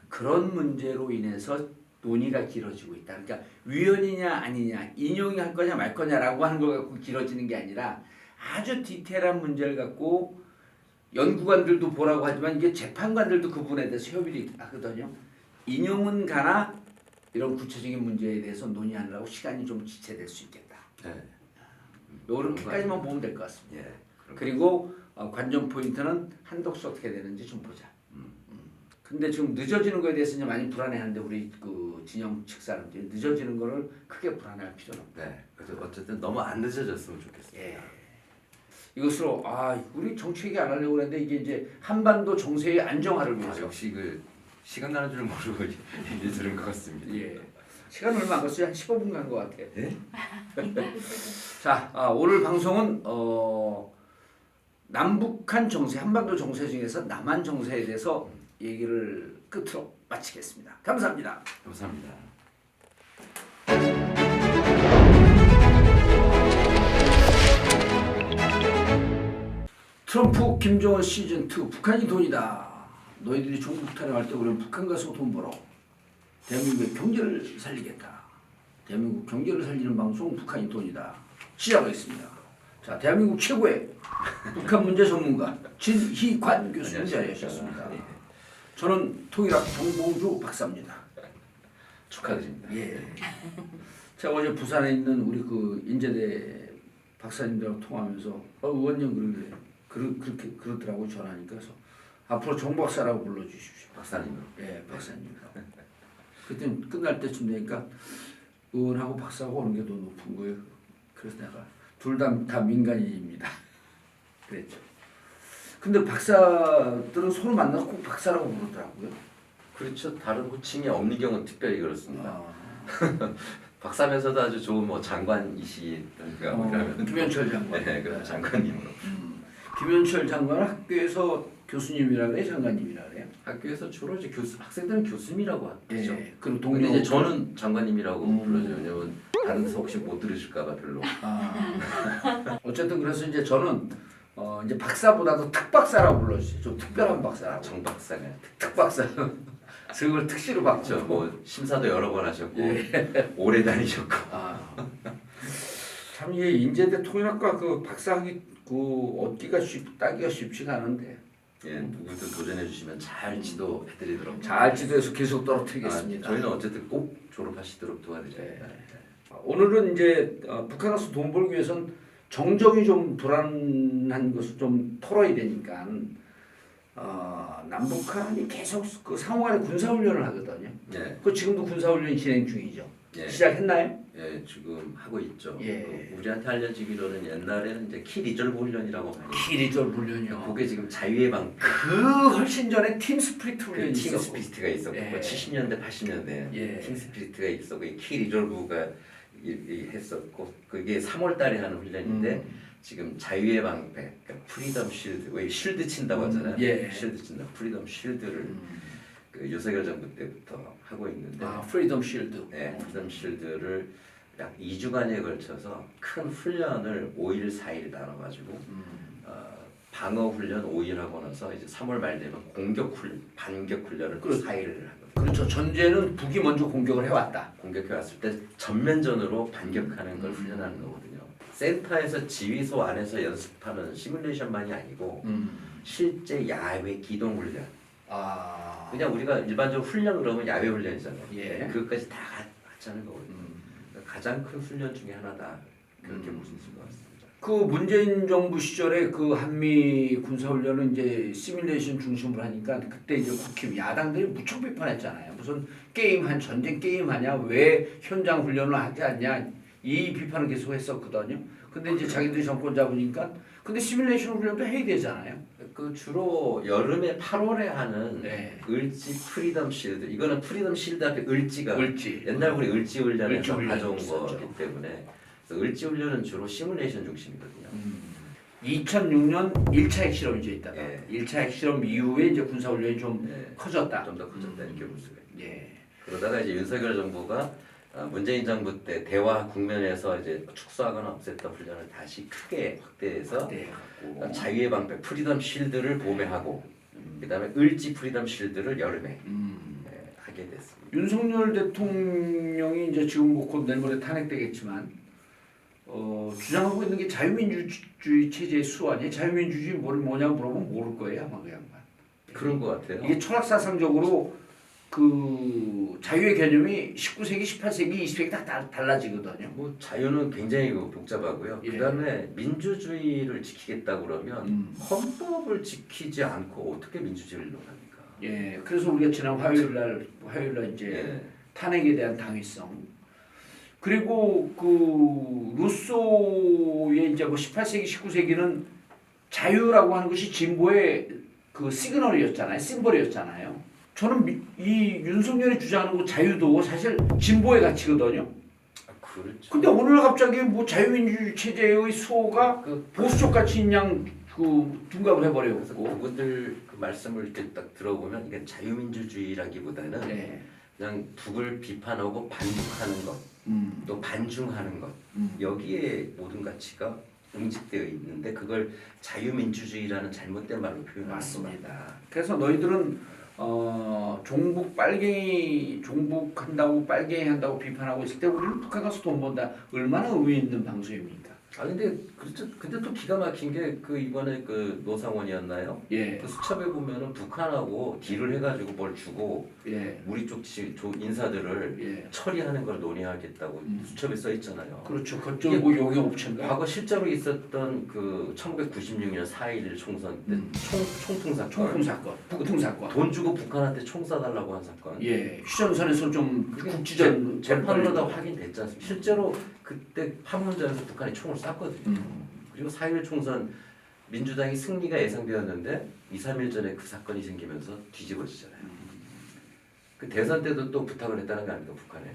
그런 문제로 인해서 논의가 길어지고 있다. 그러니까 위헌이냐 아니냐, 인용이 할 거냐 말 거냐라고 하는 걸 갖고 길어지는 게 아니라 아주 디테일한 문제를 갖고 연구관들도 보라고 하지만 이게 재판관들도 그 부분에 대해서 협의를 하거든요. 인용은 가나 이런 구체적인 문제에 대해서 논의하느라고 시간이 좀 지체될 수 있겠다. 네. 요렇게까지만 보면 될 것 같습니다. 예. 그리고 관전 포인트는 한독수 어떻게 되는지 좀 보자. 근데 지금 늦어지는 거에 대해서 이제 많이 불안해하는데 우리 그 진영 측 사람들이 늦어지는 거를 크게 불안해할 필요는 없다. 네. 그래서 어쨌든 너무 안 늦어졌으면 좋겠습니다. 예. 이것으로 우리 정치 얘기 안 하려고 그랬는데 이게 이제 한반도 정세의 안정화를 위해서. 역시 그 시간 가는 줄 모르고 얘기 들은 것 같습니다. 예. 시간 얼마 안 갔어요. 한 15분 간 것 같아. 네? 자, 오늘 방송은 남북한 정세, 한반도 정세 중에서 남한 정세에 대해서 얘기를 끝으로 마치겠습니다. 감사합니다. 감사합니다. 트럼프 김정은 시즌 2 북한이 돈이다. 너희들이 종북 타령할 때 우리는 북한 가서 돈 벌어. 대한민국의 경제를 살리겠다. 대한민국 경제를 살리는 방송 북한이 돈이다. 시작하겠습니다. 자, 대한민국 최고의 북한 문제 전문가 진희관 교수님 자리하셨습니다. 저는 통일학 정봉주 박사입니다. 축하드립니다. 예. 제가 어제 부산에 있는 우리 그 인제대 박사님들하고 통화하면서 의원님 그렇게 그러더라고 전화하니까 그래서 앞으로 정 박사라고 불러주십시오. 박사님으로. 예, 박사님. 그때 끝날 때쯤 되니까 의원하고 박사하고 오는 게 더 높은 거예요. 그래서 내가 둘 다 민간인입니다. 그랬죠. 근데 박사들은 서로 만나서 꼭 박사라고 부르더라고요. 그렇죠. 다른 호칭이 없는 경우는 특별히 그렇습니다. 아, 박사면서도 아주 좋은 뭐 장관이시던가 뭐 이러면 김현철 장관. 네, 그럼 장관님으로. 김현철 장관은 학교에서 교수님이라 그래, 장관님이라 그래요? 학교에서 주로 이제 학생들은 교수님이라고 하죠. 예. 그리고 근데 동료 이제 저는 장관님이라고 불러줘요. 왜냐면 다른 데서 혹시 못 들으실까봐 별로. 어쨌든 그래서 이제 저는 이제 박사보다도 특박사라고 불러주세요. 좀 특별한 박사라고. 정 박사가 특박사. 그걸 특시로 박죠. 뭐 심사도 여러 번 하셨고 오래 다니셨고. 참 이게 인제대 통일학과 그 박사학위 얻기가 따기가 쉽지가 않은데. 예, 누구든 도전해 주시면 잘 지도해드리도록. 잘 지도해서 계속 떨어뜨리겠습니다. 저희는 어쨌든 꼭 졸업하시도록 도와드립니다. 오늘은 이제 북한 가서 돈 벌기 위해선 정적이 좀 불안한 것을 좀 털어야 되니까 남북한이 계속 그 상호간에 군사훈련을 하거든요. 네. 그 지금도 군사훈련이 진행 중이죠. 예. 시작했나요? 예, 지금 하고 있죠. 예. 우리한테 알려지기로는 옛날에는 이제 키 리졸브 훈련이라고 많이. 키리졸 훈련이요. 그게 지금 자유의 방. 그 훨씬 전에 팀 스프리트 훈련이 팀 있었고. 스피리트가 있었고 예. 뭐 70년대 80년대 예. 팀 스피리트가 있었고 키 리졸브가 했었고 그게 3월달에 하는 훈련인데 지금 자유의 방패, 그러니까 프리덤 쉴드, 왜 쉴드 친다고 하잖아요. 예. 쉴드 친다, 프리덤 쉴드를 그 윤석열 정부 때부터 하고 있는데, 프리덤 쉴드. 네, 프리덤 쉴드를 약 2주간에 걸쳐서 큰 훈련을 5일, 4일 나눠가지고 방어 훈련 5일 하고 나서 이제 3월 말 되면 반격 훈련을 또 4일을 하거든요. 그렇죠. 전제는 북이 먼저 공격을 해왔다. 공격해 왔을 때 전면전으로 반격하는 걸 훈련하는 거거든요. 센터에서 지휘소 안에서 연습하는 시뮬레이션만이 아니고 실제 야외 기동 훈련. 그냥 우리가 일반적으로 훈련 그러면 야외 훈련이잖아요. 예. 그것까지 다 같이 하는 거거든요. 그러니까 가장 큰 훈련 중에 하나다. 그렇게 볼 수 있을 것 같습니다. 그 문재인 정부 시절에 그 한미 군사훈련은 이제 시뮬레이션 중심으로 하니까 그때 이제 국힘 야당들이 무척 비판했잖아요. 무슨 전쟁 게임 하냐? 왜 현장 훈련을 하지 않냐? 이 비판을 계속 했었거든요. 근데 이제 자기들이 정권 잡으니까 근데 시뮬레이션 훈련도 해야 되잖아요. 그 주로 여름에 8월에 하는 네. 을지 프리덤 실드. 이거는 프리덤 실드 앞에 을지가 을지. 옛날 우리 을지 훈련에서 을지 훈련 가져온 있었죠. 거기 때문에 그래서 을지 훈련은 주로 시뮬레이션 중심이거든요. 2006년 1차 핵실험이 있다가 예. 1차 핵실험 이후에 이제 군사훈련이 좀 네. 커졌다. 좀 더 커졌다 이렇게 볼 수가 있죠. 예. 그러다가 이제 윤석열 정부가 문재인 정부 때 대화 국면에서 이제 축소하거나 없앴던 훈련을 다시 크게 확대해서 자유의 방패 프리덤 쉴드를 봄에 하고 그다음에 을지 프리덤 쉴드를 여름에 하게 됐습니다. 윤석열 대통령이 이제 지금 곧 내일모레 탄핵되겠지만 주장하고 있는 게 자유민주주의 체제의 수완이에요. 자유민주주의 뭐냐고 물어보면 모를 거예요 아마 그 양반. 그런 것 같아요. 이게 철학사상적으로 그 자유의 개념이 19세기, 18세기, 20세기 다 달라지거든요. 뭐 자유는 굉장히 복잡하고요. 예. 그다음에 민주주의를 지키겠다 그러면 헌법을 지키지 않고 어떻게 민주주의를 논합니까? 예, 그래서 우리가 지난 화요일날 이제 예. 탄핵에 대한 당위성 그리고 그 루소의 이제 뭐 18세기, 19세기는 자유라고 하는 것이 진보의 그 시그널이었잖아요. 심벌이었잖아요. 저는 이 윤석열이 주장하는 그 자유도 사실 진보의 가치거든요. 그렇죠. 근데 오늘 갑자기 뭐 자유민주주의 체제의 수호가 보수적 가치인 양그 둔갑을 그래서 해버려고. 그분들 그 말씀을 이렇게 딱 들어보면 이게 자유민주주의라기보다는 네. 그냥 북을 비판하고 반북하는 것, 또 반중하는 것 여기에 모든 가치가 응집되어 있는데 그걸 자유민주주의라는 잘못된 말로 표현하는 맞습니다. 그래서 너희들은 종북 빨갱이 종북한다고 빨갱이 한다고 비판하고 있을 때 우리는 북한 가서 돈 번다. 얼마나 의미 있는 방송입니까? 아 근데 그렇죠. 근데 또 기가 막힌 게 그 이번에 그 노상원이었나요? 예. 그 수첩에 보면은 북한하고 딜을 해가지고 뭘 주고 예. 우리 쪽 인사들을 예. 처리하는 걸 논의하겠다고 수첩에 써 있잖아요. 그렇죠. 그쪽 뭐 용역업체인가? 과거 실제로 있었던 그 1996년 4.11 총선 때 총풍 사건, 총풍 사건, 북풍 사건. 돈 주고 북한한테 총 쏴달라고 한 사건. 예. 휴전선에서 좀 그게 국지전 재판으로 다 확인됐지 않습니까? 실제로 그때 판문점에서 북한이 총을 쐈거든요. 그리고 4.11 총선 민주당이 승리가 예상되었는데 2, 3일 전에 그 사건이 생기면서 뒤집어지잖아요. 그 대선 때도 또 부탁을 했다는 거 아닙니까 북한에?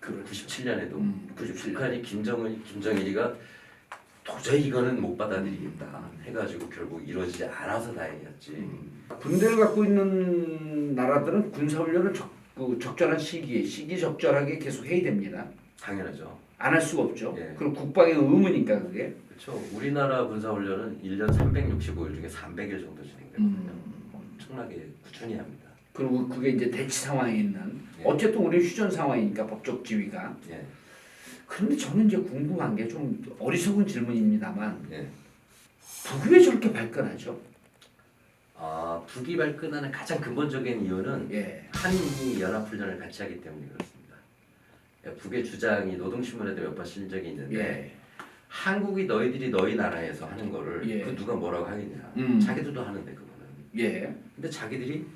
그렇죠. 97년에도 97년. 북한이 김정일이가 도저히 이거는 못 받아들이겠다 해가지고 결국 이루어지지 않아서 다행이었지. 군대를 갖고 있는 나라들은 군사훈련을 적절한 시기적절하게 계속 해야 됩니다. 당연하죠. 안 할 수가 없죠. 예. 그리고 국방의 의무니까 그게. 그렇죠. 우리나라 군사훈련은 1년 365일 중에 300일 정도 진행되거든요. 엄청나게 꾸준히 합니다. 그리고 그게 이제 대치 상황에 있는 예. 어쨌든 우리 휴전 상황이니까 법적 지위가. 예. 그런데 저는 이제 궁금한 게 좀 어리석은 질문입니다만 예. 북이 왜 저렇게 발끈하죠? 아, 북이 발끈하는 가장 근본적인 이유는 예. 한미 연합훈련을 같이 하기 때문에 그렇습니다. 북의 주장이 노동신문에도 몇 번 실린 적이 있는데 예. 한국이 너희 나라에서 하는 거를 예. 그 누가 뭐라고 하겠냐. 자기들도 하는데 그거는. 예. 근데 자기들이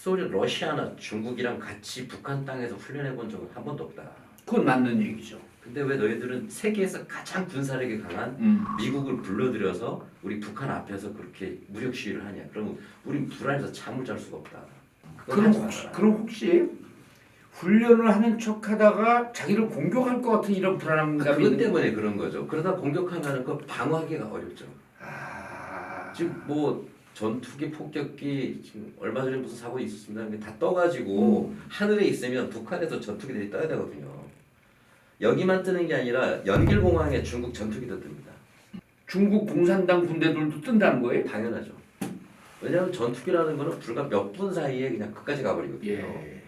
러시아나 중국이랑 같이 북한 땅에서 훈련해 본 적은 한 번도 없다. 그건 맞는 얘기죠. 근데 왜 너희들은 세계에서 가장 군사력이 강한 미국을 불러들여서 우리 북한 앞에서 그렇게 무력 시위를 하냐? 그러면 우린 불안해서 잠을 잘 수가 없다. 그럼 혹시 훈련을 하는 척하다가 자기를 공격할 것 같은 이런 불안감이 그것 있는 때문에 그런 거죠. 그러다 공격하면 그 방어하기가 어렵죠. 지금 뭐 전투기, 폭격기 지금 얼마 전에 무슨 사고 있었습니다. 근데 다 떠가지고 하늘에 있으면 북한에서 전투기들이 떠야 되거든요. 여기만 뜨는 게 아니라 연길공항에 중국 전투기도 뜹니다. 중국 공산당 군대들도 뜬다는 거예요? 당연하죠. 왜냐하면 전투기라는 거는 불과 몇 분 사이에 그냥 끝까지 가버리거든요. 예.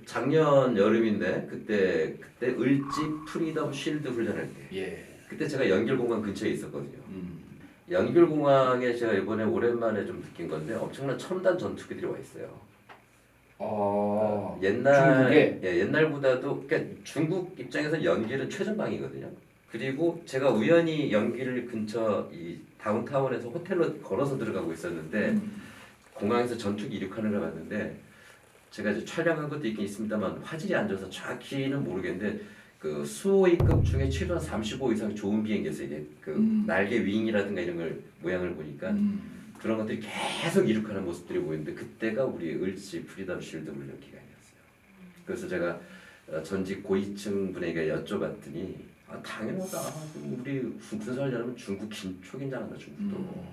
작년 여름인데 그때 을지 프리덤 쉴드 훈련할 때 예. 그때 제가 연길공항 근처에 있었거든요. 연길공항에 제가 이번에 오랜만에 좀 느낀 건데 엄청난 첨단 전투기들이 와 있어요. 중국에? 옛날보다도 그러니까 중국 입장에서 연길은 최전방이거든요. 그리고 제가 우연히 연길 근처 이 다운타운에서 호텔로 걸어서 들어가고 있었는데 공항에서 전투기 이륙하는 걸 봤는데 제가 이제 촬영한 것도 있긴 있습니다만 화질이 안 좋아서 정확히는 모르겠는데 그 수호위급 중에 최소한 35 이상 좋은 비행기에서 이게 그 날개 윙이라든가 이런 걸 모양을 보니까 그런 것들이 계속 이륙하는 모습들이 보이는데 그때가 우리 을지 프리덤 쉴드 훈련 기간이었어요. 그래서 제가 전직 고위층 분에게 여쭤봤더니 당연하다. 우리 군사훈련하면 중국 초긴장한다 중국도.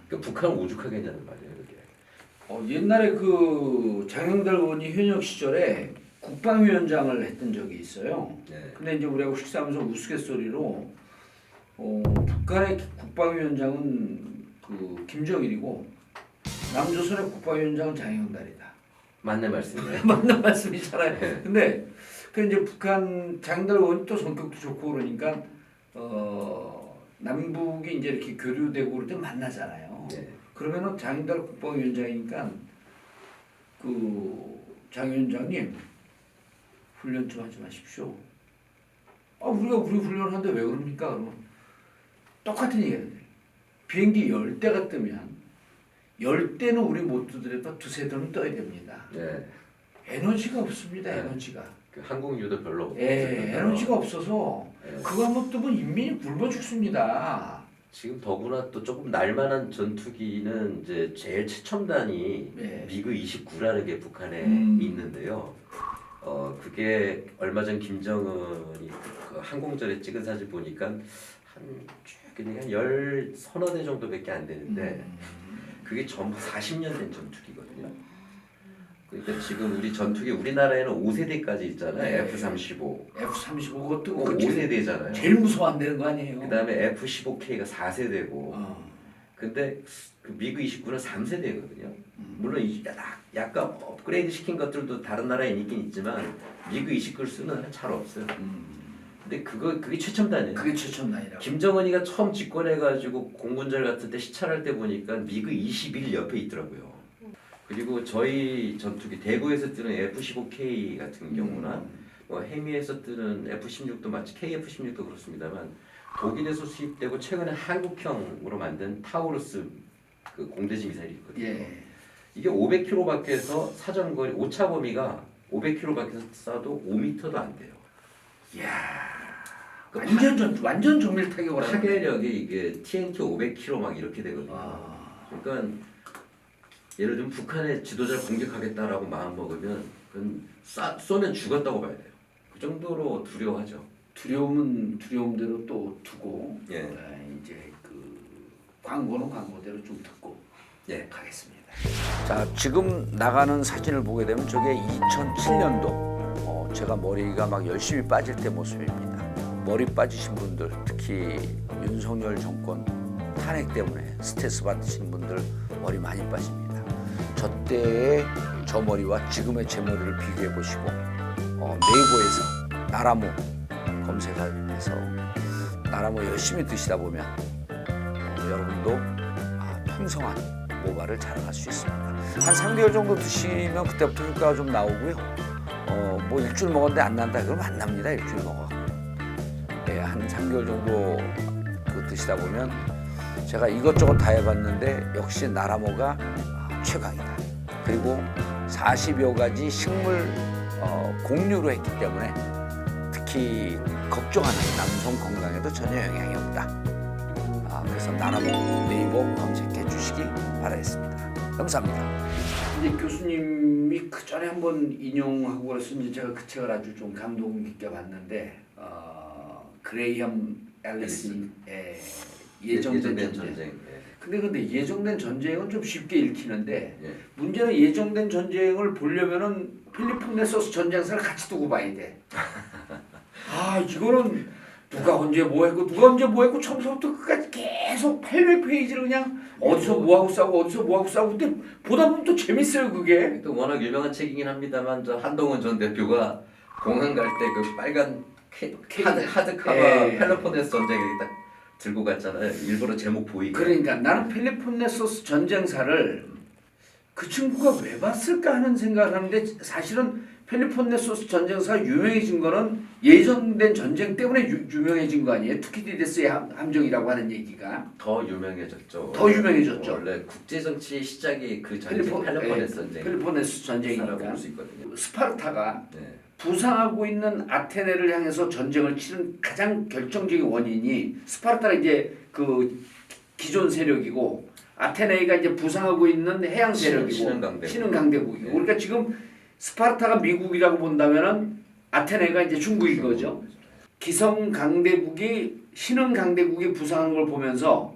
그러니까 북한은 오죽하겠냐는 말이에요. 그게. 옛날에 그 장영달 의원이 현역 시절에 국방위원장을 했던 적이 있어요. 네. 근데 이제 우리하고 식사하면서 우스갯소리로 북한의 국방위원장은 그 김정일이고 남조선의 국방위원장은 장영달이다. 맞는 말씀이에요. 맞는 말씀이잖아요. 네. 근데 그 이제 북한 장영달 의원이 또 성격도 좋고 그러니까 남북이 이제 이렇게 교류되고 그럴 때 만나잖아요. 네. 그러면은 장영달 국방위원장이니까 그 장 위원장님 훈련 좀 하지 마십시오. 우리 훈련하는데 왜 그럽니까? 그러면 똑같은 얘기예요. 비행기 10대가 뜨면 10대는 우리 못 뜨더라도 두세 대는 떠야 됩니다. 네. 에너지가 없습니다. 네. 에너지가. 그 항공유도 별로 없고. 에너지가 없어서 네. 그거 한번 뜨면 인민이 굶어 죽습니다. 지금 더구나 또 조금 날만한 전투기는 이제 제일 최첨단이 네. 미그 29라는 게 북한에 있는데요. 그게 얼마 전 김정은이 그 항공전에 찍은 사진 보니까 그냥 열 서너 대 정도밖에 안 되는데 그게 전부 40년 된 전투기거든요. 그러니까 지금 우리 전투기 우리나라에는 5세대까지 있잖아요. 네. F-35. F-35 그것도 그거 5세대잖아요. 제일 무서워한다는 거 아니에요? 그다음에 F-15K가 4세대고. 어. 근데 그 미그 29는 3세대거든요. 물론 약간 업그레이드 시킨 것들도 다른 나라에 있긴 있지만 미그 29를 쓰는 나라는 잘 없어요. 근데 그게 최첨단이에요. 그게 최첨단이라고. 김정은이가 처음 집권해가지고 공군절 같은 때 시찰할 때 보니까 미그 21 옆에 있더라고요. 그리고 저희 전투기 대구에서 뜨는 F-15K 같은 경우나 뭐 해미에서 뜨는 F-16도 마치 KF-16도 그렇습니다만 독일에서 수입되고 최근에 한국형으로 만든 타우루스 그 공대지 미사일이 있거든요. 예. 이게 500km 밖에서 사정거리 오차 범위가 500km 밖에서 쏴도 5m도 안 돼요. 이야. 그 완전 정밀 타격을 하네. 파괴력이 이게 TNT 500km 막 이렇게 되거든요. 아. 그러니까 예를 들면 북한의 지도자를 공격하겠다라고 마음 먹으면 그건 쏘면 죽었다고 봐야 돼요. 그 정도로 두려워하죠. 두려움은 두려움대로 또 두고 예. 이제 그 광고는 광고대로 좀 듣고 예. 가겠습니다. 자, 지금 나가는 사진을 보게 되면 저게 2007년도 제가 머리가 막 열심히 빠질 때 모습입니다. 머리 빠지신 분들, 특히 윤석열 정권 탄핵 때문에 스트레스 받으신 분들 머리 많이 빠집니다. 저 때의 저 머리와 지금의 제 머리를 비교해 보시고 네이버에서 나라모 검색해서 나라모 열심히 드시다 보면 여러분도 풍성한 모발을 자랑할 수 있습니다. 한 3개월 정도 드시면 그때부터 효과가 좀 나오고요. 뭐 일주일 먹었는데 안 난다 그러면 안 납니다. 일주일 먹어. 예, 한 3개월 정도 드시다 보면 제가 이것저것 다 해봤는데 역시 나라모가 최강이다. 그리고 40여 가지 식물 공유로 했기 때문에 특히 걱정하는 남성 건강에도 전혀 영향이 없다. 그래서 나라모 네이버 검색해 주시기 바라겠습니다. 감사합니다. 이제 교수님이 그 전에 한번 인용하고 그래서 이제 제가 그 책을 아주 좀 감동 깊게 봤는데 그레이엄 앨리슨의 예정된 전쟁. 근데 예정된 전쟁은 좀 쉽게 읽히는데 문제는 예정된 전쟁을 보려면은 펠로폰네소스 전쟁사를 같이 두고 봐야 돼. 이거는 누가 언제 뭐 했고 처음부터 끝까지 계속 800페이지를 그냥 어디서 뭐 하고 싸우고 근데 보다 보면 또 재밌어요 그게. 또 워낙 유명한 책이긴 합니다만 저 한동훈 전 대표가 공항 갈 때 그 빨간 하드카바 펠로폰네소 전쟁 이렇게 딱 들고 갔잖아요. 일부러 제목 보이게. 그러니까 나는 펠로폰네소스 전쟁사를 그 친구가 왜 봤을까 하는 생각을 하는데 사실은 펠로폰네소스 전쟁사가 유명해진 거는 예정된 전쟁 때문에 유명해진 거 아니에요? 투키디데스의 함정이라고 하는 얘기가 더 유명해졌죠. 원래 국제 정치의 시작이 그 전쟁 펠로폰네소 전쟁. 펠로폰네소스 전쟁이니까 볼 수 있거든요. 스파르타가 부상하고 있는 아테네를 향해서 전쟁을 치른 가장 결정적인 원인이 스파르타가 이제 그 기존 세력이고 아테네가 이제 부상하고 있는 해양 세력이고 신흥 강대국이고 그러니까 지금 스파르타가 미국이라고 본다면은 아테네가 이제 중국인 거죠. 기성 강대국이 신흥 강대국이 부상한 걸 보면서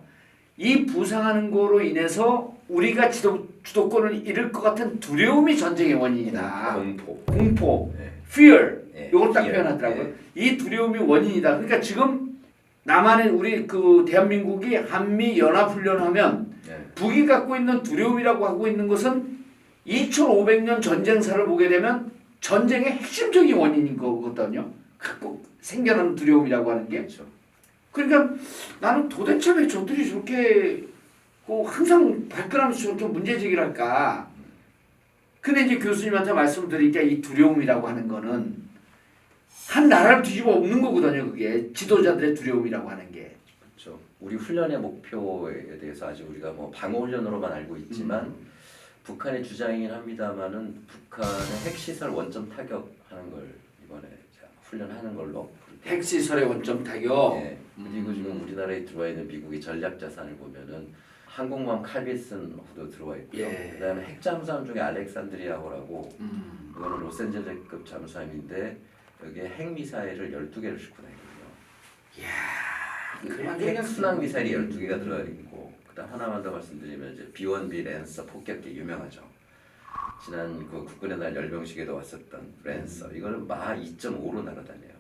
이 부상하는 거로 인해서 우리가 주도권을 잃을 것 같은 두려움이 전쟁의 원인이다. 공포. fear. 이걸 딱 표현하더라고요. 이 두려움이 원인이다. 그러니까 지금 남한의 우리 그 대한민국이 한미 연합 훈련하면 북이 갖고 있는 두려움이라고 하고 있는 것은 2500년 전쟁사를 보게 되면 전쟁의 핵심적인 원인인 거거든요. 갖고 생겨나는 두려움이라고 하는 게. 그러니까 나는 도대체 왜 저들이 저렇게 항상 발끈하면서 저렇게 문제제기를 할까. 근데 이제 교수님한테 말씀을 드리니까 이 두려움이라고 하는 거는 한 나라를 뒤집어 엎는 거거든요. 그게 지도자들의 두려움이라고 하는 게. 그렇죠. 우리 훈련의 목표에 대해서 아직 우리가 뭐 방어 훈련으로만 알고 있지만 북한의 주장이긴 합니다만은 북한의 핵시설 원점 타격하는 걸 이번에 훈련하는 걸로 핵시설의 원점 타격. 예. 그리고 지금 우리나라에 들어와 있는 미국의 전략 자산을 보면은 항공모함 칼비슨도 들어와 있고요. 예. 그다음에 핵 잠수함 중에 알렉산드리아호라고 이거는 로스앤젤레스급 잠수함인데 여기에 핵 미사일을 12개를 싣고 다니거든요. 그만 핵 그냥 순항 미사일이 12개가 들어가 있고 그다음 하나만 더 말씀드리면 이제 B-1B 랜서 폭격기 유명하죠. 지난 그 국군의 날 열병식에도 왔었던 랜서 이거는 마 2.5로 날아다녀요.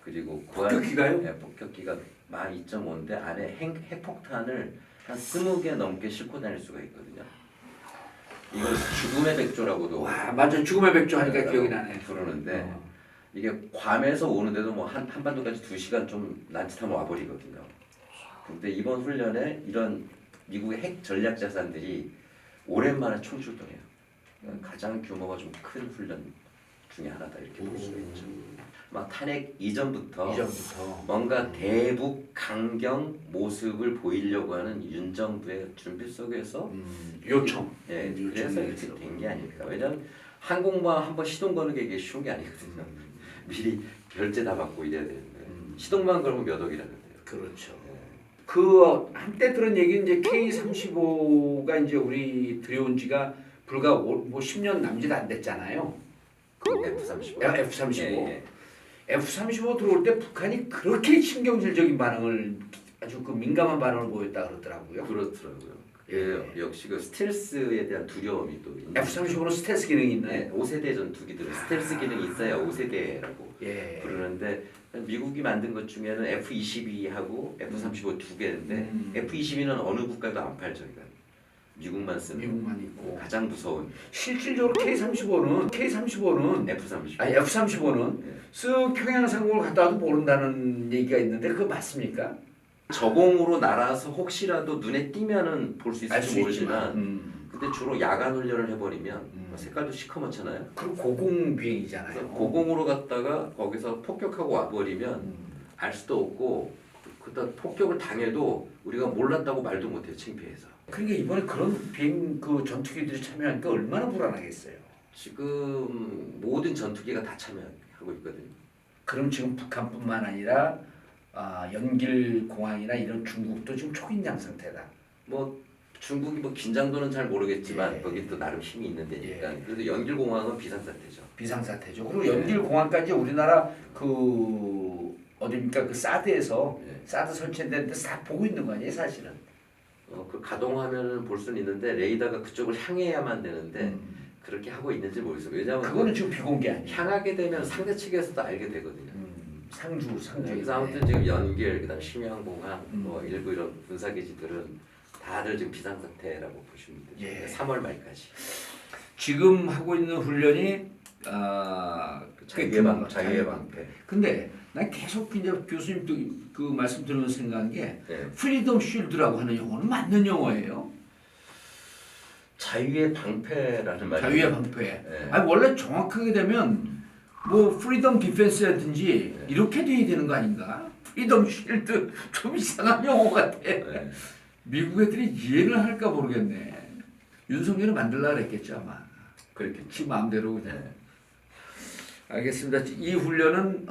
그리고 폭격기가요? 네, 폭격기가 마 2.5인데 안에 핵폭탄을 한 20개 넘게 싣고 다닐 수가 있거든요. 이걸 죽음의 백조라고도 와, 맞아. 죽음의 백조 하니까 기억이 나네. 부르는데 이게 괌에서 오는데도 뭐 한반도까지 2시간 좀 난치타면 와버리거든요. 근데 이번 훈련에 이런 미국의 핵 전략 자산들이 오랜만에 총출동해요. 가장 규모가 좀 큰 훈련 중에 하나다 이렇게 볼 수가 있죠. 막 탄핵 이전부터 뭔가 대북 강경 모습을 보이려고 하는 윤 정부의 준비 속에서 요청. 예, 그래서 이렇게 된 게 아닐까. 왜냐하면 항공모함 한번 시동 거는 게 이게 쉬운 게 아니거든요. 미리 결제 다 받고 이래야 되는데 시동만 걸면 몇 억이라는데요. 그렇죠. 그 한때 들은 얘기 이제 K-35가 이제 우리 들여온 지가 불과 뭐 10년 남짓 안 됐잖아요. 그 F-35. F-35. 예. F-35 들어올 때 북한이 그렇게 신경질적인 반응을 아주 그 민감한 반응을 보였다 그러더라고요. 그렇더라고요. 예. 역시 그 스텔스에 대한 두려움이 또 있는. F-35는 스텔스 기능이 있나요? 네, 5세대 전투기들은 스텔스 기능이 있어야 5세대라고 예. 부르는데 미국이 만든 것 중에는 F-22하고 F-35 두 개인데 F-22는 어느 국가도 안 팔죠. 그러니까 미국만 쓰는 미국만 있고 가장 무서운 실질적으로 K-35는 F-35. 아니 F-35는 예. 쓱 평양 상공을 갔다 와도 모른다는 얘기가 있는데 그거 맞습니까? 저공으로 날아서 혹시라도 눈에 띄면은 볼 수 알 있을지 수 모르지만 있지만 근데 주로 야간 훈련을 해버리면 색깔도 시커멓잖아요. 그리고 고공 비행이잖아요. 그래서 고공으로 갔다가 거기서 폭격하고 와버리면 알 수도 없고 그다 폭격을 당해도 우리가 몰랐다고 말도 못해요. 창피해서. 그러니까 이번에 그런 비행 그 전투기들이 참여하니까 얼마나 불안하겠어요. 지금 모든 전투기가 다 참여하고 있거든요. 그럼 지금 북한뿐만 아니라 연길 공항이나 이런 중국도 지금 초긴장 상태다. 뭐 중국이 뭐 긴장도는 잘 모르겠지만 예. 거기 또 나름 힘이 있는 데니까. 예. 그래도 연길공항은 비상사태죠. 비상사태죠. 그리고 연길 공항까지 우리나라 그 어디입니까 그 사드에서 예. 사드 설치된 데서 다 보고 있는 거 아니에요, 사실은. 그 가동화면은 볼 수는 있는데 레이더가 그쪽을 향해야만 되는데 그렇게 하고 있는지 모르겠어요. 왜냐하면 그거는 지금 비공개 아니에요. 향하게 되면 상대 측에서도 알게 되거든요. 상주. 그래서 아무튼 지금 연길, 그다음 심양공항, 뭐 일부 이런 군사기지들은 다들 지금 비상사태라고 보시면 되죠. 예. 3월 말까지. 지금 하고 있는 훈련이 자유의 방패. 근데 난 계속 이제 교수님 그 말씀 들으면서 생각한 게 네. 프리덤 쉴드라고 하는 용어는 맞는 용어예요. 자유의 방패라는 말이. 자유의 방패. 네. 아니 원래 정확하게 되면 뭐 프리덤 디펜스라든지 네. 이렇게 돼야 되는 거 아닌가? 프리덤 쉴드 좀 이상한 용어 같아. 네. 미국 애들이 이해를 할까 모르겠네. 윤석열이 만들라 그랬겠죠 아마. 그렇겠죠. 지 마음대로 그냥. 네. 알겠습니다. 이 훈련은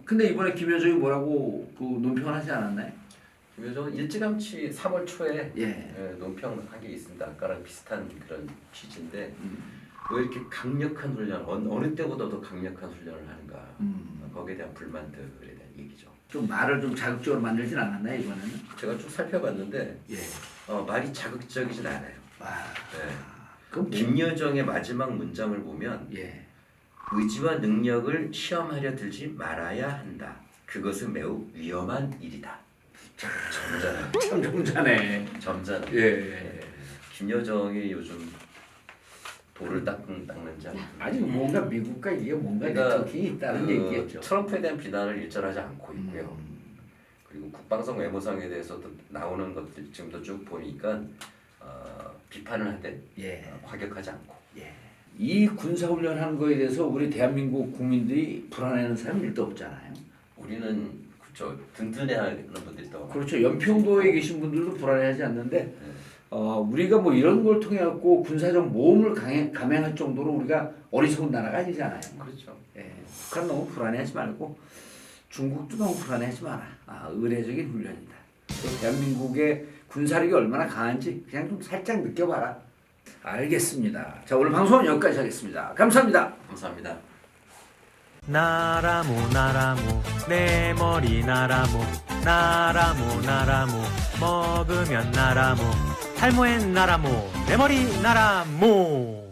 근데 이번에 김여정이 뭐라고 그 논평을 하지 않았나요? 김여정은 일찌감치 3월 초에 예. 논평한 게 있습니다. 아까랑 비슷한 그런 취지인데 왜 이렇게 강력한 훈련, 어느 때보다 더 강력한 훈련을 하는가 거기에 대한 불만들에 대한 얘기죠. 좀 말을 좀 자극적으로 만들진 않았나요 이번에는? 제가 쭉 살펴봤는데 예. 말이 자극적이진 않아요. 와. 네. 그럼 김여정의 마지막 문장을 보면 예. 의지와 능력을 시험하려 들지 말아야 한다. 그것은 매우 위험한 일이다. 점잖아요. 참 점잖네. 점잖아요. 예. 김여정이 요즘 돌을 닦는지 않고 아니 뭔가 미국과 이게 뭔가 그러니까 네트워킹이 있다는 얘기겠죠. 트럼프에 대한 비난을 일절하지 않고 있고요. 그리고 국방성 외무상에 대해서도 나오는 것들 지금도 쭉 보니까 비판을 하되 예. 과격하지 않고. 예. 이 군사훈련 하는 거에 대해서 우리 대한민국 국민들이 불안해하는 사람 일도 없잖아요. 우리는 그렇죠. 든든해하는 분들이 더 그렇죠. 연평도에 계신 분들도 불안해하지 않는데 우리가 뭐 이런 걸 통해 갖고 군사적 모험을 감행할 정도로 우리가 어리석은 나라가 아니잖아요. 그렇죠. 예. 그럼 너무 불안해하지 말고 중국도 너무 불안해하지 마라. 의례적인 훈련이다. 또 대한민국의 군사력이 얼마나 강한지 그냥 좀 살짝 느껴봐라. 알겠습니다. 자, 오늘 방송은 여기까지 하겠습니다. 감사합니다. 감사합니다. 나라모 나라모 내 머리 나라모 나라모 나라모 먹으면 나라모 탈모엔 나라모 내 머리 나라모